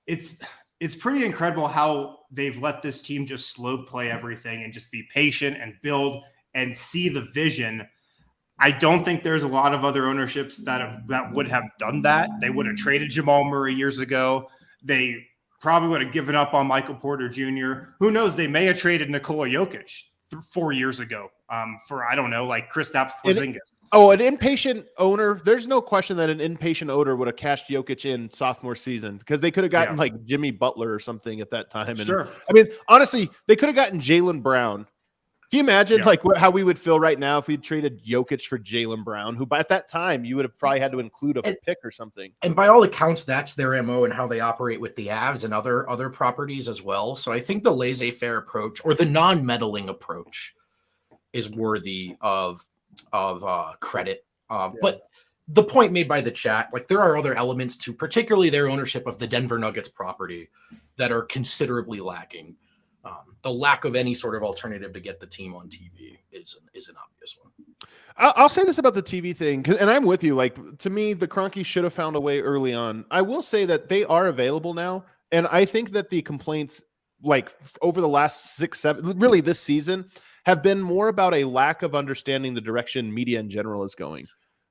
It's pretty incredible how they've let this team just slow play everything and just be patient and build and see the vision. I don't think there's a lot of other ownerships that would have done that. They would have traded Jamal Murray years ago. They probably would have given up on Michael Porter Jr. Who knows? They may have traded Nikola Jokic 4 years ago for, I don't know, like Kristaps Porzingis. An impatient owner. There's no question that an impatient owner would have cashed Jokic in sophomore season because they could have gotten like Jimmy Butler or something at that time. And, sure. I mean, honestly, they could have gotten Jaylen Brown. Can you imagine like how we would feel right now if we traded Jokic for Jaylen Brown, who by at that time you would have probably had to include a pick or something. And by all accounts, that's their MO and how they operate with the Avs and other properties as well. So I think the laissez-faire approach or the non-meddling approach is worthy of credit. But the point made by the chat, like there are other elements to particularly their ownership of the Denver Nuggets property that are considerably lacking. The lack of any sort of alternative to get the team on TV is an obvious one. I'll say this about the TV thing, and I'm with you. Like, to me, the Kroenkes should have found a way early on. I will say that they are available now, and I think that the complaints, like over the last 6-7, really this season, have been more about a lack of understanding the direction media in general is going.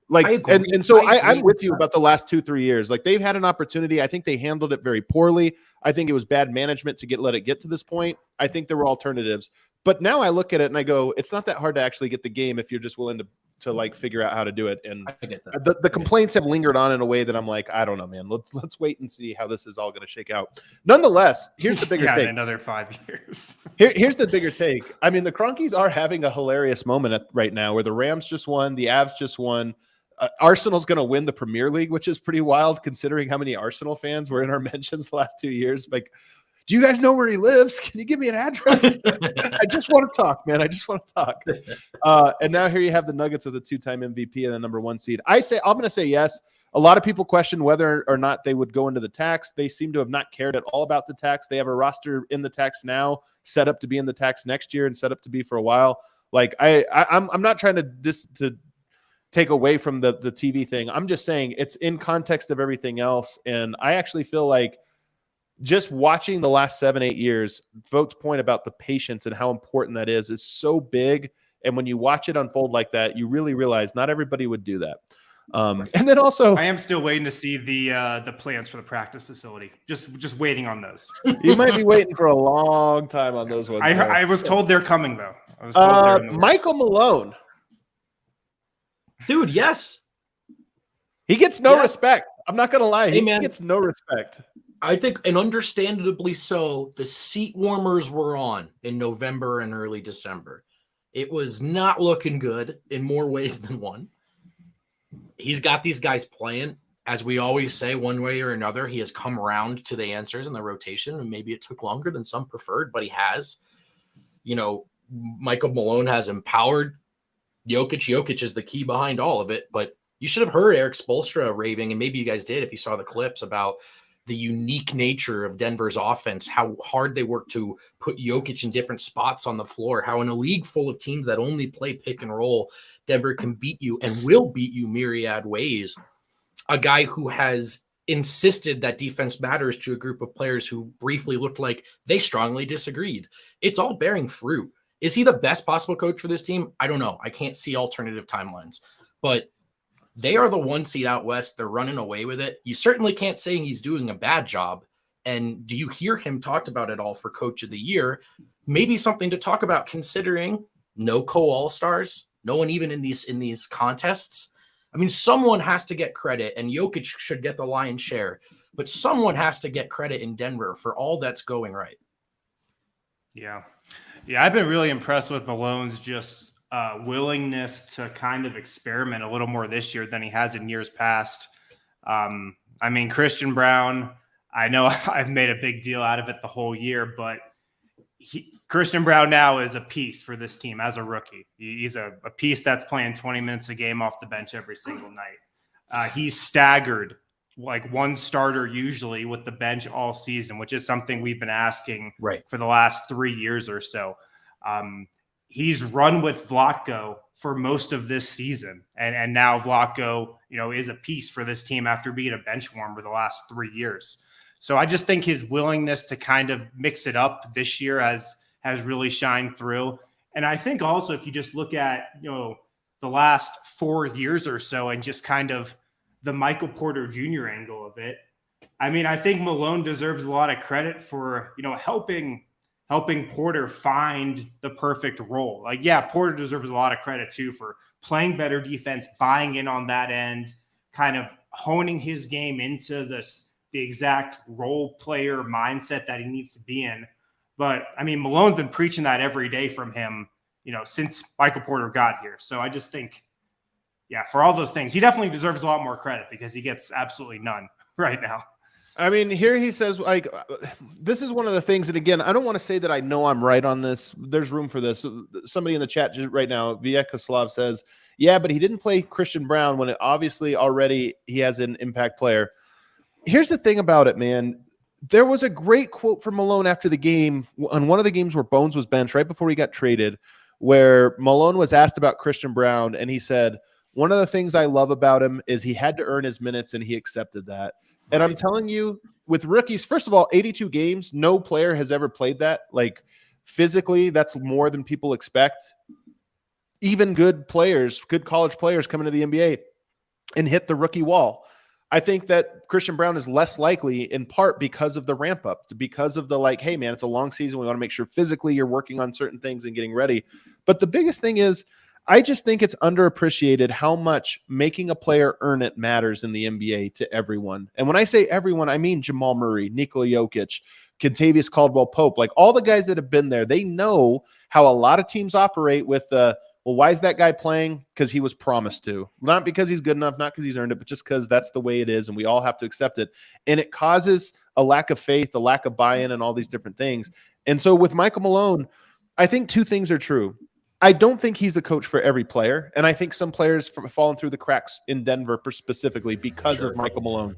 Like, and so I'm with you about the last 2-3 years. Like, they've had an opportunity. I think they handled it very poorly. I think it was bad management to let it get to this point. I think there were alternatives. But now I look at it and I go, it's not that hard to actually get the game if you're just willing to like figure out how to do it. And I get that. The complaints have lingered on in a way that I'm like, I don't know, man. Let's wait and see how this is all going to shake out. Nonetheless, here's the bigger take. In another 5 years. Here's the bigger take. I mean, the Kroenkes are having a hilarious moment right now where the Rams just won, the Avs just won. Arsenal's going to win the Premier League, which is pretty wild considering how many Arsenal fans were in our mentions the last 2 years. Like, do you guys know where he lives? Can you give me an address? I just want to talk, man. I just want to talk. And now here you have the Nuggets with a 2-time MVP and the number 1 seed. I'm going to say yes. A lot of people question whether or not they would go into the tax. They seem to have not cared at all about the tax. They have a roster in the tax now, set up to be in the tax next year and set up to be for a while. Like, I'm not trying to take away from the TV thing. I'm just saying it's in context of everything else. And I actually feel like just watching the last 7-8 years, Vogt's point about the patience and how important that is so big. And when you watch it unfold like that, you really realize not everybody would do that. And then also, I am still waiting to see the plans for the practice facility. Just waiting on those. You might be waiting for a long time on those ones. I was told they're coming though. I was told they're in the works. Michael Malone. Dude, yes. He gets no respect. I'm not going to lie. He gets no respect. I think, and understandably so, the seat warmers were on in November and early December. It was not looking good in more ways than one. He's got these guys playing. As we always say, one way or another, he has come around to the answers in the rotation, and maybe it took longer than some preferred, but he has. You know, Michael Malone has empowered Jokic. Jokic is the key behind all of it, but you should have heard Eric Spoelstra raving, and maybe you guys did if you saw the clips, about the unique nature of Denver's offense, how hard they work to put Jokic in different spots on the floor, how in a league full of teams that only play pick and roll, Denver can beat you and will beat you myriad ways. A guy who has insisted that defense matters to a group of players who briefly looked like they strongly disagreed. It's all bearing fruit. Is he the best possible coach for this team? I don't know. I can't see alternative timelines, but they are the 1 seed out west. They're running away with it. You certainly can't say he's doing a bad job. And do you hear him talked about at all for Coach of the Year? Maybe something to talk about, considering no co-all-stars, no one even in these contests. I mean, someone has to get credit, and Jokic should get the lion's share, but someone has to get credit in Denver for all that's going right. Yeah, I've been really impressed with Malone's just willingness to kind of experiment a little more this year than he has in years past. I mean, Christian Braun, I know I've made a big deal out of it the whole year, but Christian Braun now is a piece for this team as a rookie. He's a piece that's playing 20 minutes a game off the bench every single night. He's staggered like one starter usually with the bench all season, which is something we've been asking for the last 3 years or so. He's run with Vlatko for most of this season. And now Vlatko, is a piece for this team after being a bench warmer the last 3 years. So I just think his willingness to kind of mix it up this year has really shined through. And I think also if you just look at, the last 4 years or so and just kind of the Michael Porter Jr. angle of it, I mean, I think Malone deserves a lot of credit for, helping Porter find the perfect role. Like, yeah, Porter deserves a lot of credit too for playing better defense, buying in on that end, kind of honing his game into the exact role player mindset that he needs to be in. But I mean, Malone's been preaching that every day from him, since Michael Porter got here. So I just think, for all those things, he definitely deserves a lot more credit because he gets absolutely none right now. I mean, here he says, like, this is one of the things, and again, I don't want to say that I know I'm right on this. There's room for this. Somebody in the chat just right now, Vyacheslav says, yeah, but he didn't play Christian Braun when it obviously already he has an impact player. Here's the thing about it, man. There was a great quote from Malone after the game on one of the games where Bones was benched right before he got traded, where Malone was asked about Christian Braun, and he said, one of the things I love about him is he had to earn his minutes, and he accepted that. And I'm telling you, with rookies, first of all, 82 games, no player has ever played that. Like, physically, that's more than people expect. Even good players, good college players come into the NBA and hit the rookie wall. I think that Christian Braun is less likely in part because of the ramp up, because of the like, hey, man, it's a long season. We want to make sure physically you're working on certain things and getting ready. But the biggest thing is, I just think it's underappreciated how much making a player earn it matters in the NBA to everyone. And when I say everyone, I mean Jamal Murray, Nikola Jokic, Kentavious Caldwell-Pope, like all the guys that have been there. They know how a lot of teams operate with well, why is that guy playing? Because he was promised to. Not because he's good enough, not because he's earned it, but just because that's the way it is, and we all have to accept it. And it causes a lack of faith, a lack of buy-in, and all these different things. And so with Michael Malone, I think two things are true. I don't think he's the coach for every player, and I think some players have fallen through the cracks in Denver specifically because of Michael Malone.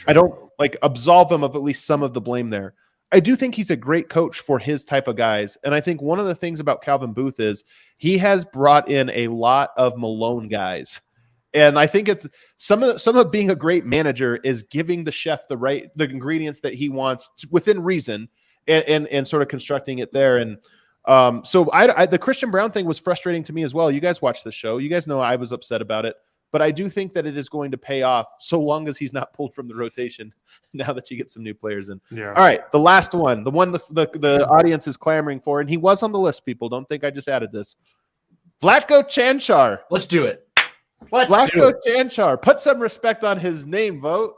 I don't absolve him of at least some of the blame there. I do think he's a great coach for his type of guys, and I think one of the things about Calvin Booth is he has brought in a lot of Malone guys, and I think it's some of being a great manager is giving the chef the ingredients that he wants within reason, and sort of constructing it there. And so the Christian Braun thing was frustrating to me as well. You guys watch the show. You guys know I was upset about it, but I do think that it is going to pay off so long as he's not pulled from the rotation now that you get some new players in. Yeah. All right. The last one, the one the audience is clamoring for, and he was on the list, people. Don't think I just added this. Vlatko Cancar. Let's do it. Vlatko Cancar. Put some respect on his name, vote.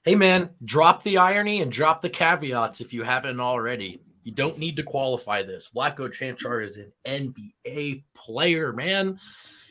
Hey, man, drop the irony and drop the caveats if you haven't already. You don't need to qualify this. Vlatko Cancar is an NBA player, man.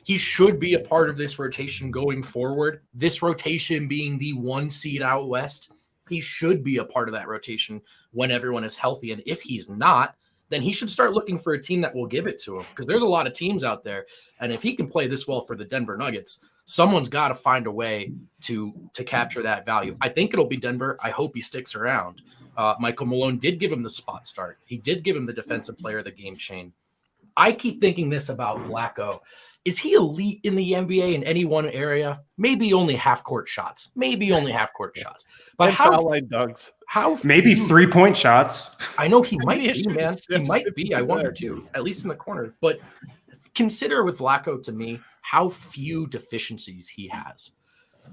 He should be a part of this rotation going forward. This rotation being the 1 seed out west, he should be a part of that rotation when everyone is healthy. And if he's not, then he should start looking for a team that will give it to him, because there's a lot of teams out there. And if he can play this well for the Denver Nuggets, someone's got to find a way to capture that value. I think it'll be Denver. I hope he sticks around. Michael Malone did give him the spot start. He did give him the defensive player of the game chain. I keep thinking this about Vlatko. Is he elite in the NBA in any one area? Maybe only half-court shots. But foul line dunks. Maybe 3-point shots. I know he might be, man. He might be. I wonder too, at least in the corner. But consider with Vlatko, to me, how few deficiencies he has.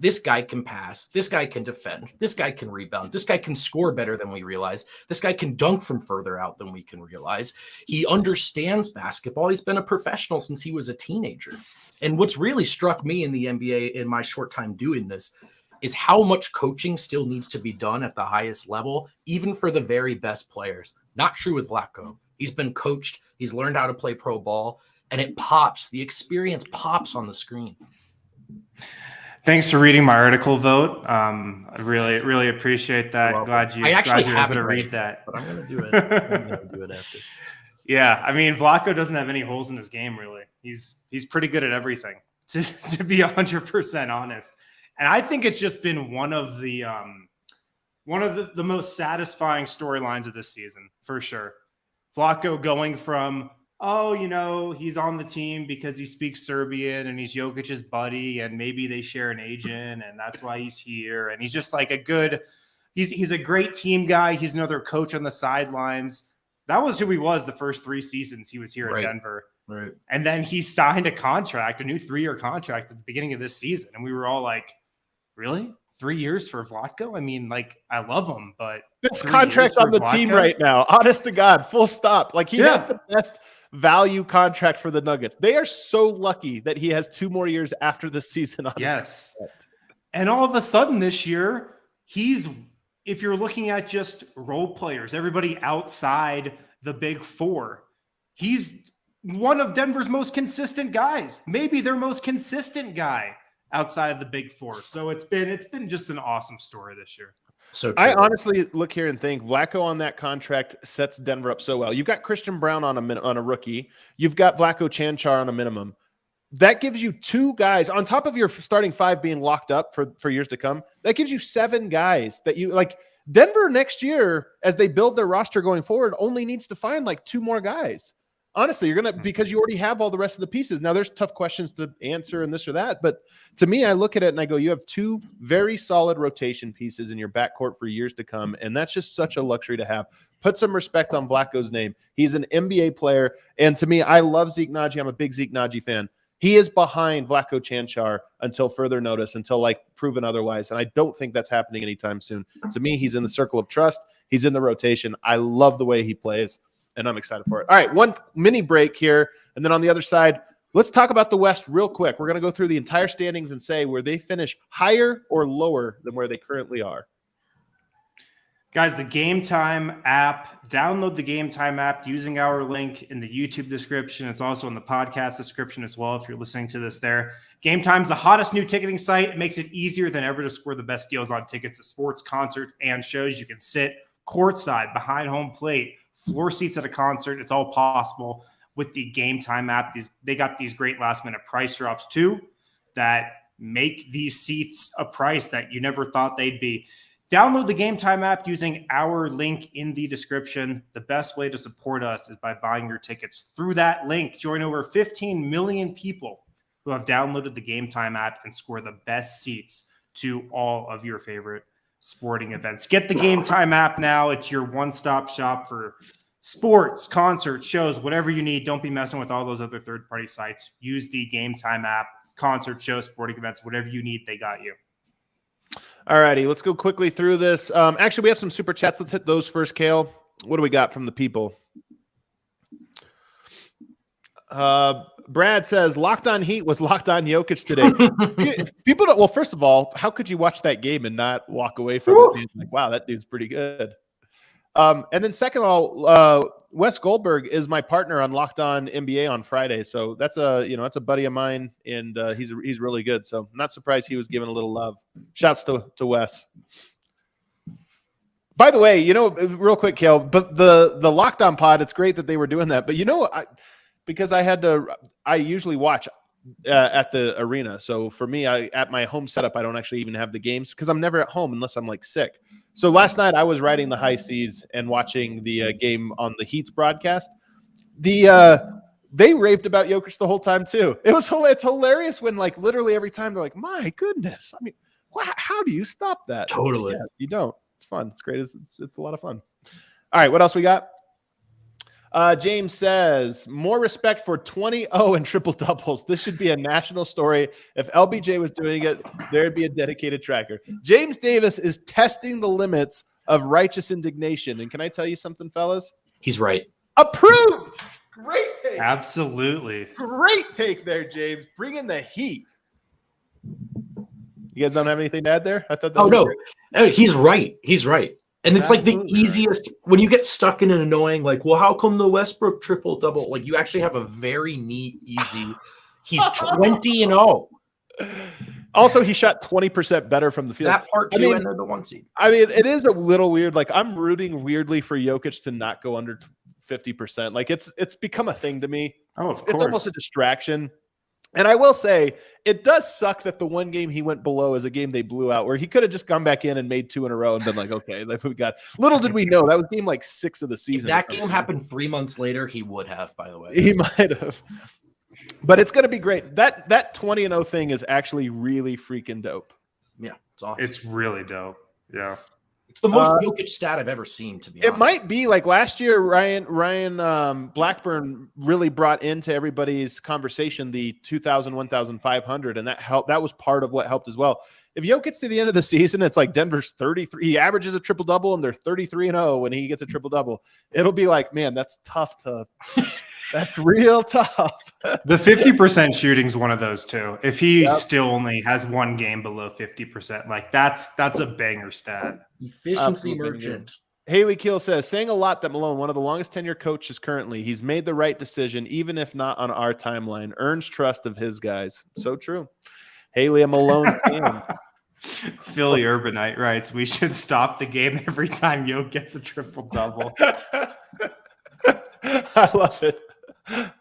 This guy can pass. This guy can defend. This guy can rebound. This guy can score better than we realize. This guy can dunk from further out than we can realize. He understands basketball. He's been a professional since he was a teenager. And what's really struck me in the NBA in my short time doing this is how much coaching still needs to be done at the highest level, even for the very best players. Not true with Vlatko. He's been coached. He's learned how to play pro ball, and it pops. The experience pops on the screen. Thanks for reading my article, Vote. I really appreciate that. Glad you were able to read that. But I'm going to do it. I'm going to do it after. Yeah, I mean, Vlatko doesn't have any holes in his game, really. He's pretty good at everything, to be 100% honest. And I think it's just been one of the most satisfying storylines of this season, for sure. Vlatko going from, he's on the team because he speaks Serbian and he's Jokic's buddy and maybe they share an agent and that's why he's here. And he's just like he's a great team guy. He's another coach on the sidelines. That was who he was the first 3 seasons he was here in Denver. Right. And then he signed a new 3-year contract at the beginning of this season. And we were all like, really? 3 years for Vlatko? I mean, like, I love him, but best contract on the team right now. Honest to God, full stop. Like, he has the best value contract for the Nuggets. They are so lucky that he has 2 more years after the season on his contract. And all of a sudden this year, if you're looking at just role players, everybody outside the big 4, he's one of Denver's most consistent guys, maybe their most consistent guy outside of the big 4. So it's been just an awesome story this year. So true. I honestly look here and think Vlatko on that contract sets Denver up so well. You've got Christian Brown on a rookie. You've got Vlatko Cancar on a minimum. That gives you 2 guys on top of your starting 5 being locked up for years to come. That gives you 7 guys that you like. Denver next year, as they build their roster going forward, only needs to find like 2 more guys. Honestly, because you already have all the rest of the pieces. Now there's tough questions to answer and this or that, but to me, I look at it and I go, you have 2 very solid rotation pieces in your backcourt for years to come. And that's just such a luxury to have. Put some respect on Vlatko's name. He's an NBA player. And to me, I love Zeke Naji. I'm a big Zeke Naji fan. He is behind Vlatko Cancar until further notice, until like proven otherwise. And I don't think that's happening anytime soon. To me, he's in the circle of trust. He's in the rotation. I love the way he plays, and I'm excited for it. All right, one mini break here. And then on the other side, let's talk about the West real quick. We're going to go through the entire standings and say where they finish higher or lower than where they currently are. Guys, the Game Time app, download the Game Time app using our link in the YouTube description. It's also in the podcast description as well if you're listening to this there. Game Time's the hottest new ticketing site. It makes it easier than ever to score the best deals on tickets to sports, concerts, and shows. You can sit courtside, behind home plate, floor seats at a concert. It's all possible with the Game Time app. They got these great last-minute price drops too that make these seats a price that you never thought they'd be. Download the Game Time app using our link in the description. The best way to support us is by buying your tickets through that link. Join over 15 million people who have downloaded the Game Time app and score the best seats to all of your favorite sporting events. Get the Game Time app now. It's your one-stop shop for sports, concerts, shows, whatever you need. Don't be messing with all those other third-party sites. Use the Game Time app, concert, shows, sporting events, whatever you need, they got you. All righty, let's go quickly through this. Actually, we have some super chats. Let's hit those first, Kale. What do we got from the people? Brad says, Locked On Heat was Locked On Jokic today. People don't, well, first of all, how could you watch that game and not walk away from it? Like, wow, that dude's pretty good. And then second of all, Wes Goldberg is my partner on Locked On NBA on Friday. So that's a buddy of mine, and he's really good. So I'm not surprised he was given a little love. Shouts to Wes. By the way, real quick, Kale, but the Locked On pod, it's great that they were doing that. But because I usually watch at the arena. So for me, at my home setup, I don't actually even have the games because I'm never at home unless I'm like sick. So last night I was riding the high seas and watching the game on the Heat's broadcast. The they raved about Jokic the whole time too. It's hilarious when like literally every time they're like, my goodness. I mean, how do you stop that? Totally. Yeah, you don't. It's fun. It's great. It's a lot of fun. All right, what else we got? James says, more respect for 20-0 and triple doubles. This should be a national story. If LBJ was doing it, there'd be a dedicated tracker. James Davis is testing the limits of righteous indignation. And can I tell you something, fellas? He's right. Approved. Great take. Absolutely. Great take there, James. Bring in the heat. You guys don't have anything to add there? I thought that was great. No, he's right. He's right. And it's Absolutely like the easiest when you get stuck in an annoying, like, well, how come the Westbrook triple double? Like, you actually have a very neat, easy. He's 20-0. Also, he shot 20% better from the field. That part too, and the 1 seed. I mean, it is a little weird. Like, I'm rooting weirdly for Jokic to not go under 50%. Like, it's become a thing to me. Oh, of course. It's almost a distraction. And I will say, it does suck that the one game he went below is a game they blew out, where he could have just gone back in and made 2 in a row and been like, okay, like we got. Little did we know that was game like 6 of the season. If that game happened 3 months later, he would have. By the way, he might have. But it's going to be great. That 20-0 thing is actually really freaking dope. Yeah, it's awesome. It's really dope. Yeah. It's the most Jokic stat I've ever seen, to be honest. It might be like last year, Ryan Blackburn really brought into everybody's conversation the 2,000, 1,500, and that helped. That was part of what helped as well. If Jokic gets to the end of the season, it's like Denver's 33. He averages a triple double, and they're 33-0 when he gets a triple double. It'll be like, man, that's tough to. That's real tough. The 50% shooting is one of those too. If he still only has one game below 50%, like that's a banger stat. Efficiency merchant. Haley Keel says, saying a lot that Malone, one of the longest tenure coaches currently, he's made the right decision, even if not on our timeline. Earns trust of his guys. So true. Haley, a Malone fan. Philly Urbanite writes, we should stop the game every time Yo gets a triple double. I love it.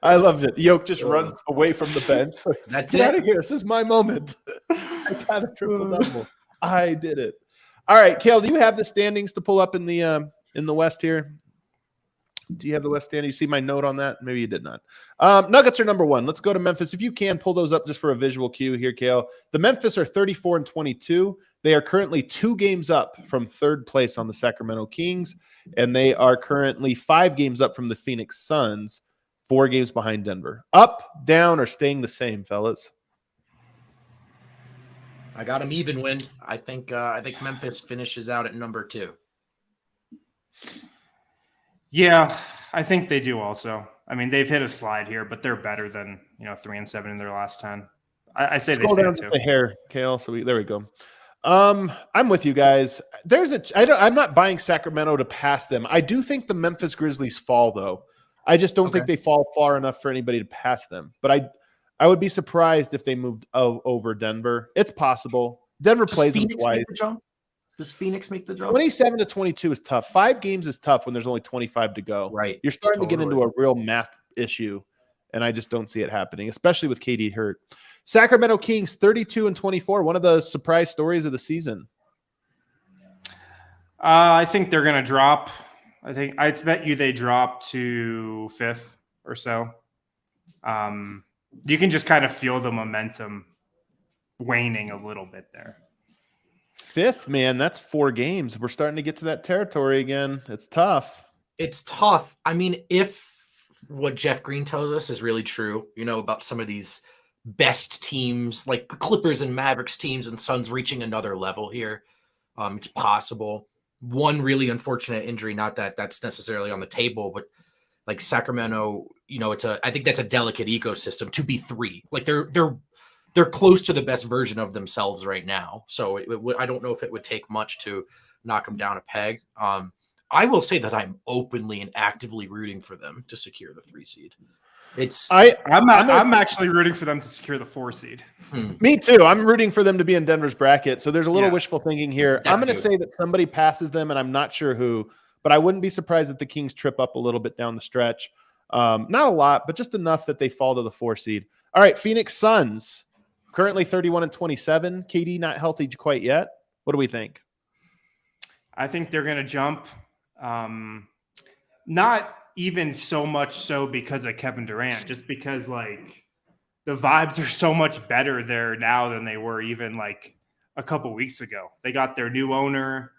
I love it. Yoke just runs away from the bench. That's Get it. out of here. This is my moment. I got a triple double. I did it. All right, Kale, do you have the standings to pull up in the West here? Do you have the West standing? You see my note on that? Maybe you did not. Nuggets are number 1. Let's go to Memphis. If you can, pull those up just for a visual cue here, Kale. The Memphis are 34-22. They are currently 2 games up from 3rd place on the Sacramento Kings, and they are currently 5 games up from the Phoenix Suns, 4 games behind Denver. Up, down, or staying the same, fellas? I got him even wind. I think Memphis finishes out at number 2. Yeah, I think they do also. I mean, they've hit a slide here, but they're better than 3-7 in their last 10. I say they stay down too. The hair, Kale. So there we go. I'm with you guys. I'm not buying Sacramento to pass them. I do think the Memphis Grizzlies fall though. I just don't think they fall far enough for anybody to pass them. But I would be surprised if they moved over Denver. It's possible. Denver plays them twice. Does Phoenix make the jump? 27-22 is tough. 5 games is tough when there's only 25 to go. Right. You're starting to get into a real math issue, and I just don't see it happening, especially with KD hurt. Sacramento Kings 32-24, one of the surprise stories of the season. I think they're going to drop. I bet you they drop to 5th or so. You can just kind of feel the momentum waning a little bit there. 5th, man, that's 4 games. We're starting to get to that territory again. It's tough. It's tough. I mean, if what Jeff Green tells us is really true, about some of these best teams, like the Clippers and Mavericks teams and Suns reaching another level here, it's possible. One really unfortunate injury, not that that's necessarily on the table, but like Sacramento, I think that's a delicate ecosystem to be 3. Like they're close to the best version of themselves right now. So I don't know if it would take much to knock them down a peg. I will say that I'm openly and actively rooting for them to secure the 3 seed. I'm actually rooting for them to secure the 4 seed. Me too. I'm rooting for them to be in Denver's bracket. So there's a little wishful thinking here. Exactly. I'm going to say that somebody passes them, and I'm not sure who, but I wouldn't be surprised if the Kings trip up a little bit down the stretch. Not a lot, but just enough that they fall to the 4 seed. All right, Phoenix Suns, currently 31-27. KD not healthy quite yet. What do we think? I think they're going to jump. Not even so much so because of Kevin Durant, just because like the vibes are so much better there now than they were even like a couple weeks ago. They got their new owner.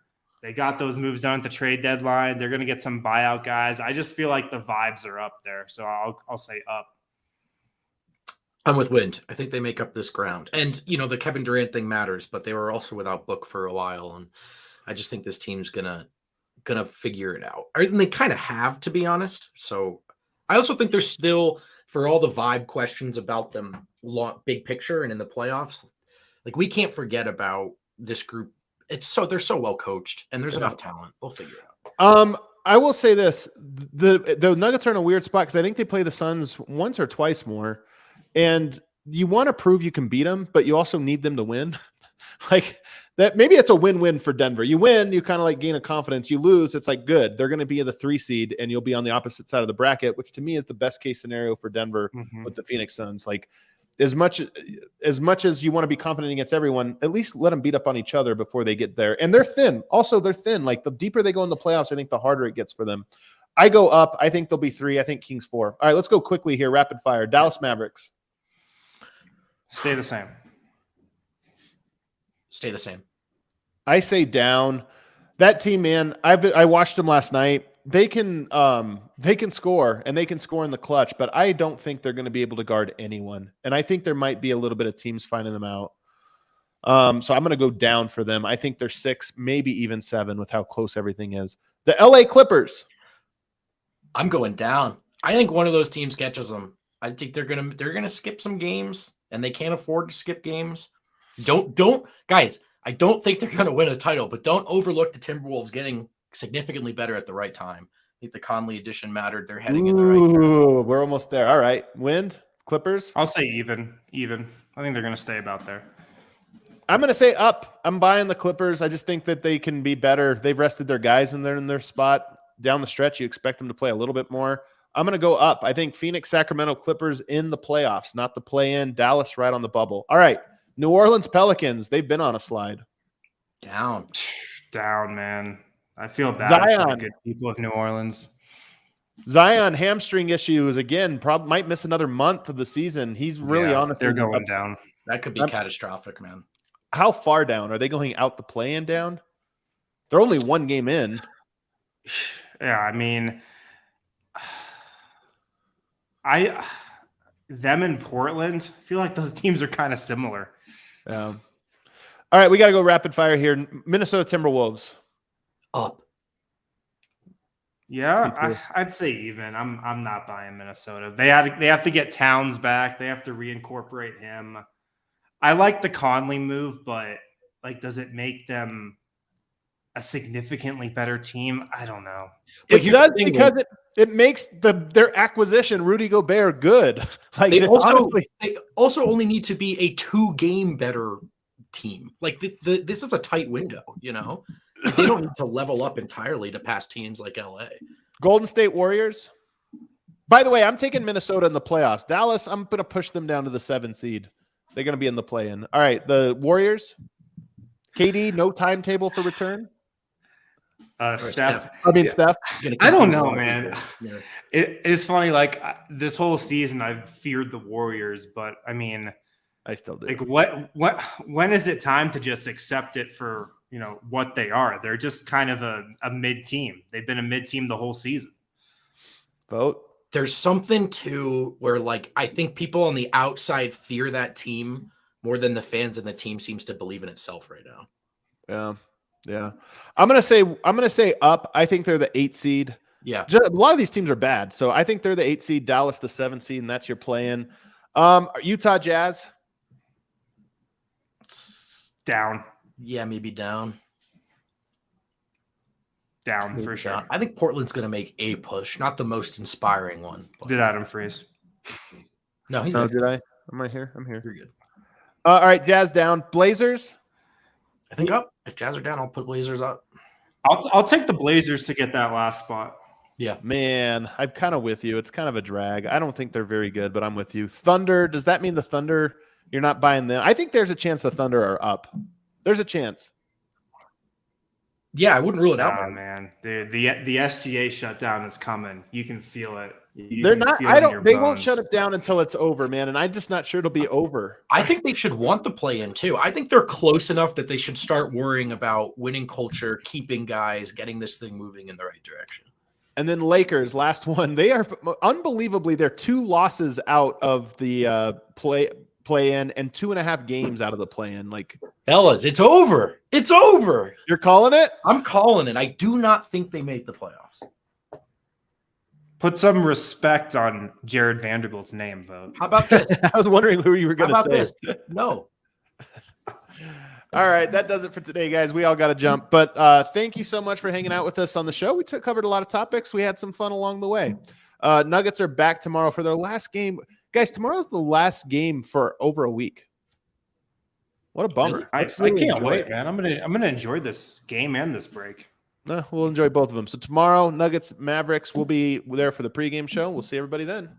They got those moves done at the trade deadline. They're going to get some buyout guys. I just feel like the vibes are up there. So I'll say up. I'm with Wind. I think they make up this ground. And, you know, the Kevin Durant thing matters, but they were also without Book for a while. And I just think this team's gonna figure it out. And they kind of have, to be honest. So I also think there's still, for all the vibe questions about them, big picture and in the playoffs, like we can't forget about this group. They're so well coached and there's enough talent. They'll figure it out. I will say this: the Nuggets are in a weird spot because I think they play the Suns once or twice more, and you want to prove you can beat them, but you also need them to win. Like that, maybe it's a win-win for Denver. You win, you kind of like gain a confidence. You lose, it's like good. They're going to be in the 3 seed, and you'll be on the opposite side of the bracket, which to me is the best case scenario for Denver with the Phoenix Suns. Like as much as you want to be confident against everyone, at least let them beat up on each other before they get there. And they're thin. Also, they're thin. Like the deeper they go in the playoffs, I think the harder it gets for them. I go up. I think they'll be 3. I think Kings 4. All right, let's go quickly here. Rapid fire. Dallas Mavericks. Stay the same. Stay the same. I say down. That team, man, I watched them last night. They can score, and they can score in the clutch, but I don't think they're going to be able to guard anyone. And I think there might be a little bit of teams finding them out. So I'm going to go down for them. I think they're 6, maybe even 7 with how close everything is. The LA Clippers. I'm going down. I think one of those teams catches them. I think they're gonna skip some games, and they can't afford to skip games. Don't guys. I don't think they're going to win a title, but don't overlook the Timberwolves getting significantly better at the right time. I think the Conley addition mattered. They're heading in the right direction. We're almost there. All right. Wind, Clippers? I'll say even. I think they're going to stay about there. I'm going to say up. I'm buying the Clippers. I just think that they can be better. They've rested their guys and they're in their spot. Down the stretch, you expect them to play a little bit more. I'm going to go up. I think Phoenix, Sacramento, Clippers in the playoffs, not the play-in. Dallas right on the bubble. All right. New Orleans Pelicans, they've been on a slide. Down, man. I feel bad for the good people of New Orleans. Zion hamstring issues again. Probably might miss another month of the season. He's really on. They're going down. That could be catastrophic, man. How far down are they going? Out the play-in down? They're only 1 game in. Yeah, I mean, them in Portland. I feel like those teams are kind of similar. Yeah. All right, we got to go rapid fire here. Minnesota Timberwolves. Up. Yeah, I'd say even. I'm not buying Minnesota. They have to get Towns back. They have to reincorporate him. I like the Conley move, but like, does it make them a significantly better team? I don't know. It does because it makes their acquisition, Rudy Gobert, good. Like they also only need to be a 2-game better team. Like this is a tight window, you know. Like they don't need to level up entirely to pass teams like LA. Golden State Warriors. By the way, I'm taking Minnesota in the playoffs. Dallas, I'm going to push them down to the 7 seed. They're going to be in the play-in. All right, the Warriors. KD, no timetable for return. Steph. Steph. I don't know, man. Yeah. It's funny. Like this whole season, I've feared the Warriors, but I mean, I still do. Like when is it time to just accept it for, you know, what they are? They're just kind of a mid team. They've been a mid team the whole season. Vote. There's something to where, like, I think people on the outside fear that team more than the fans, and the team seems to believe in itself right now. Yeah. I'm gonna say up. I think they're the 8 seed. Yeah. A lot of these teams are bad, so I think they're the 8 seed. Dallas the 7 seed, and that's your play-in. Utah Jazz. Down. Yeah, maybe down. Down maybe for sure. Down. I think Portland's going to make a push, not the most inspiring one. But... Did Adam freeze? No, he's not. Did I? Am I here? I'm here. You're good. All right, Jazz down. Blazers. I think up. If Jazz are down, I'll put Blazers up. I'll take the Blazers to get that last spot. Yeah. Man, I'm kind of with you. It's kind of a drag. I don't think they're very good, but I'm with you. Thunder. Does that mean the Thunder, you're not buying them? I think there's a chance the Thunder are up. There's a chance. Yeah, I wouldn't rule it out. Man, the SGA shutdown is coming. You can feel it. They're not. I don't. They won't shut it down until it's over, man. And I'm just not sure it'll be over. I think they should want the play-in too. I think they're close enough that they should start worrying about winning culture, keeping guys, getting this thing moving in the right direction. And then Lakers, last one. They are unbelievably. They're 2 losses out of the play-in and 2.5 games out of the play-in. Like, fellas, it's over. It's over. You're calling it? I'm calling it. I do not think they make the playoffs. Put some respect on Jared Vanderbilt's name, vote. How about this? I was wondering who you were going to say. This? No. All right, that does it for today, guys. We all got to jump. But thank you so much for hanging out with us on the show. We covered a lot of topics. We had some fun along the way. Nuggets are back tomorrow for their last game. Guys, tomorrow's the last game for over a week. What a bummer. I can't wait, man. I'm gonna enjoy this game and this break. No, we'll enjoy both of them. So tomorrow, Nuggets, Mavericks, will be there for the pregame show. We'll see everybody then.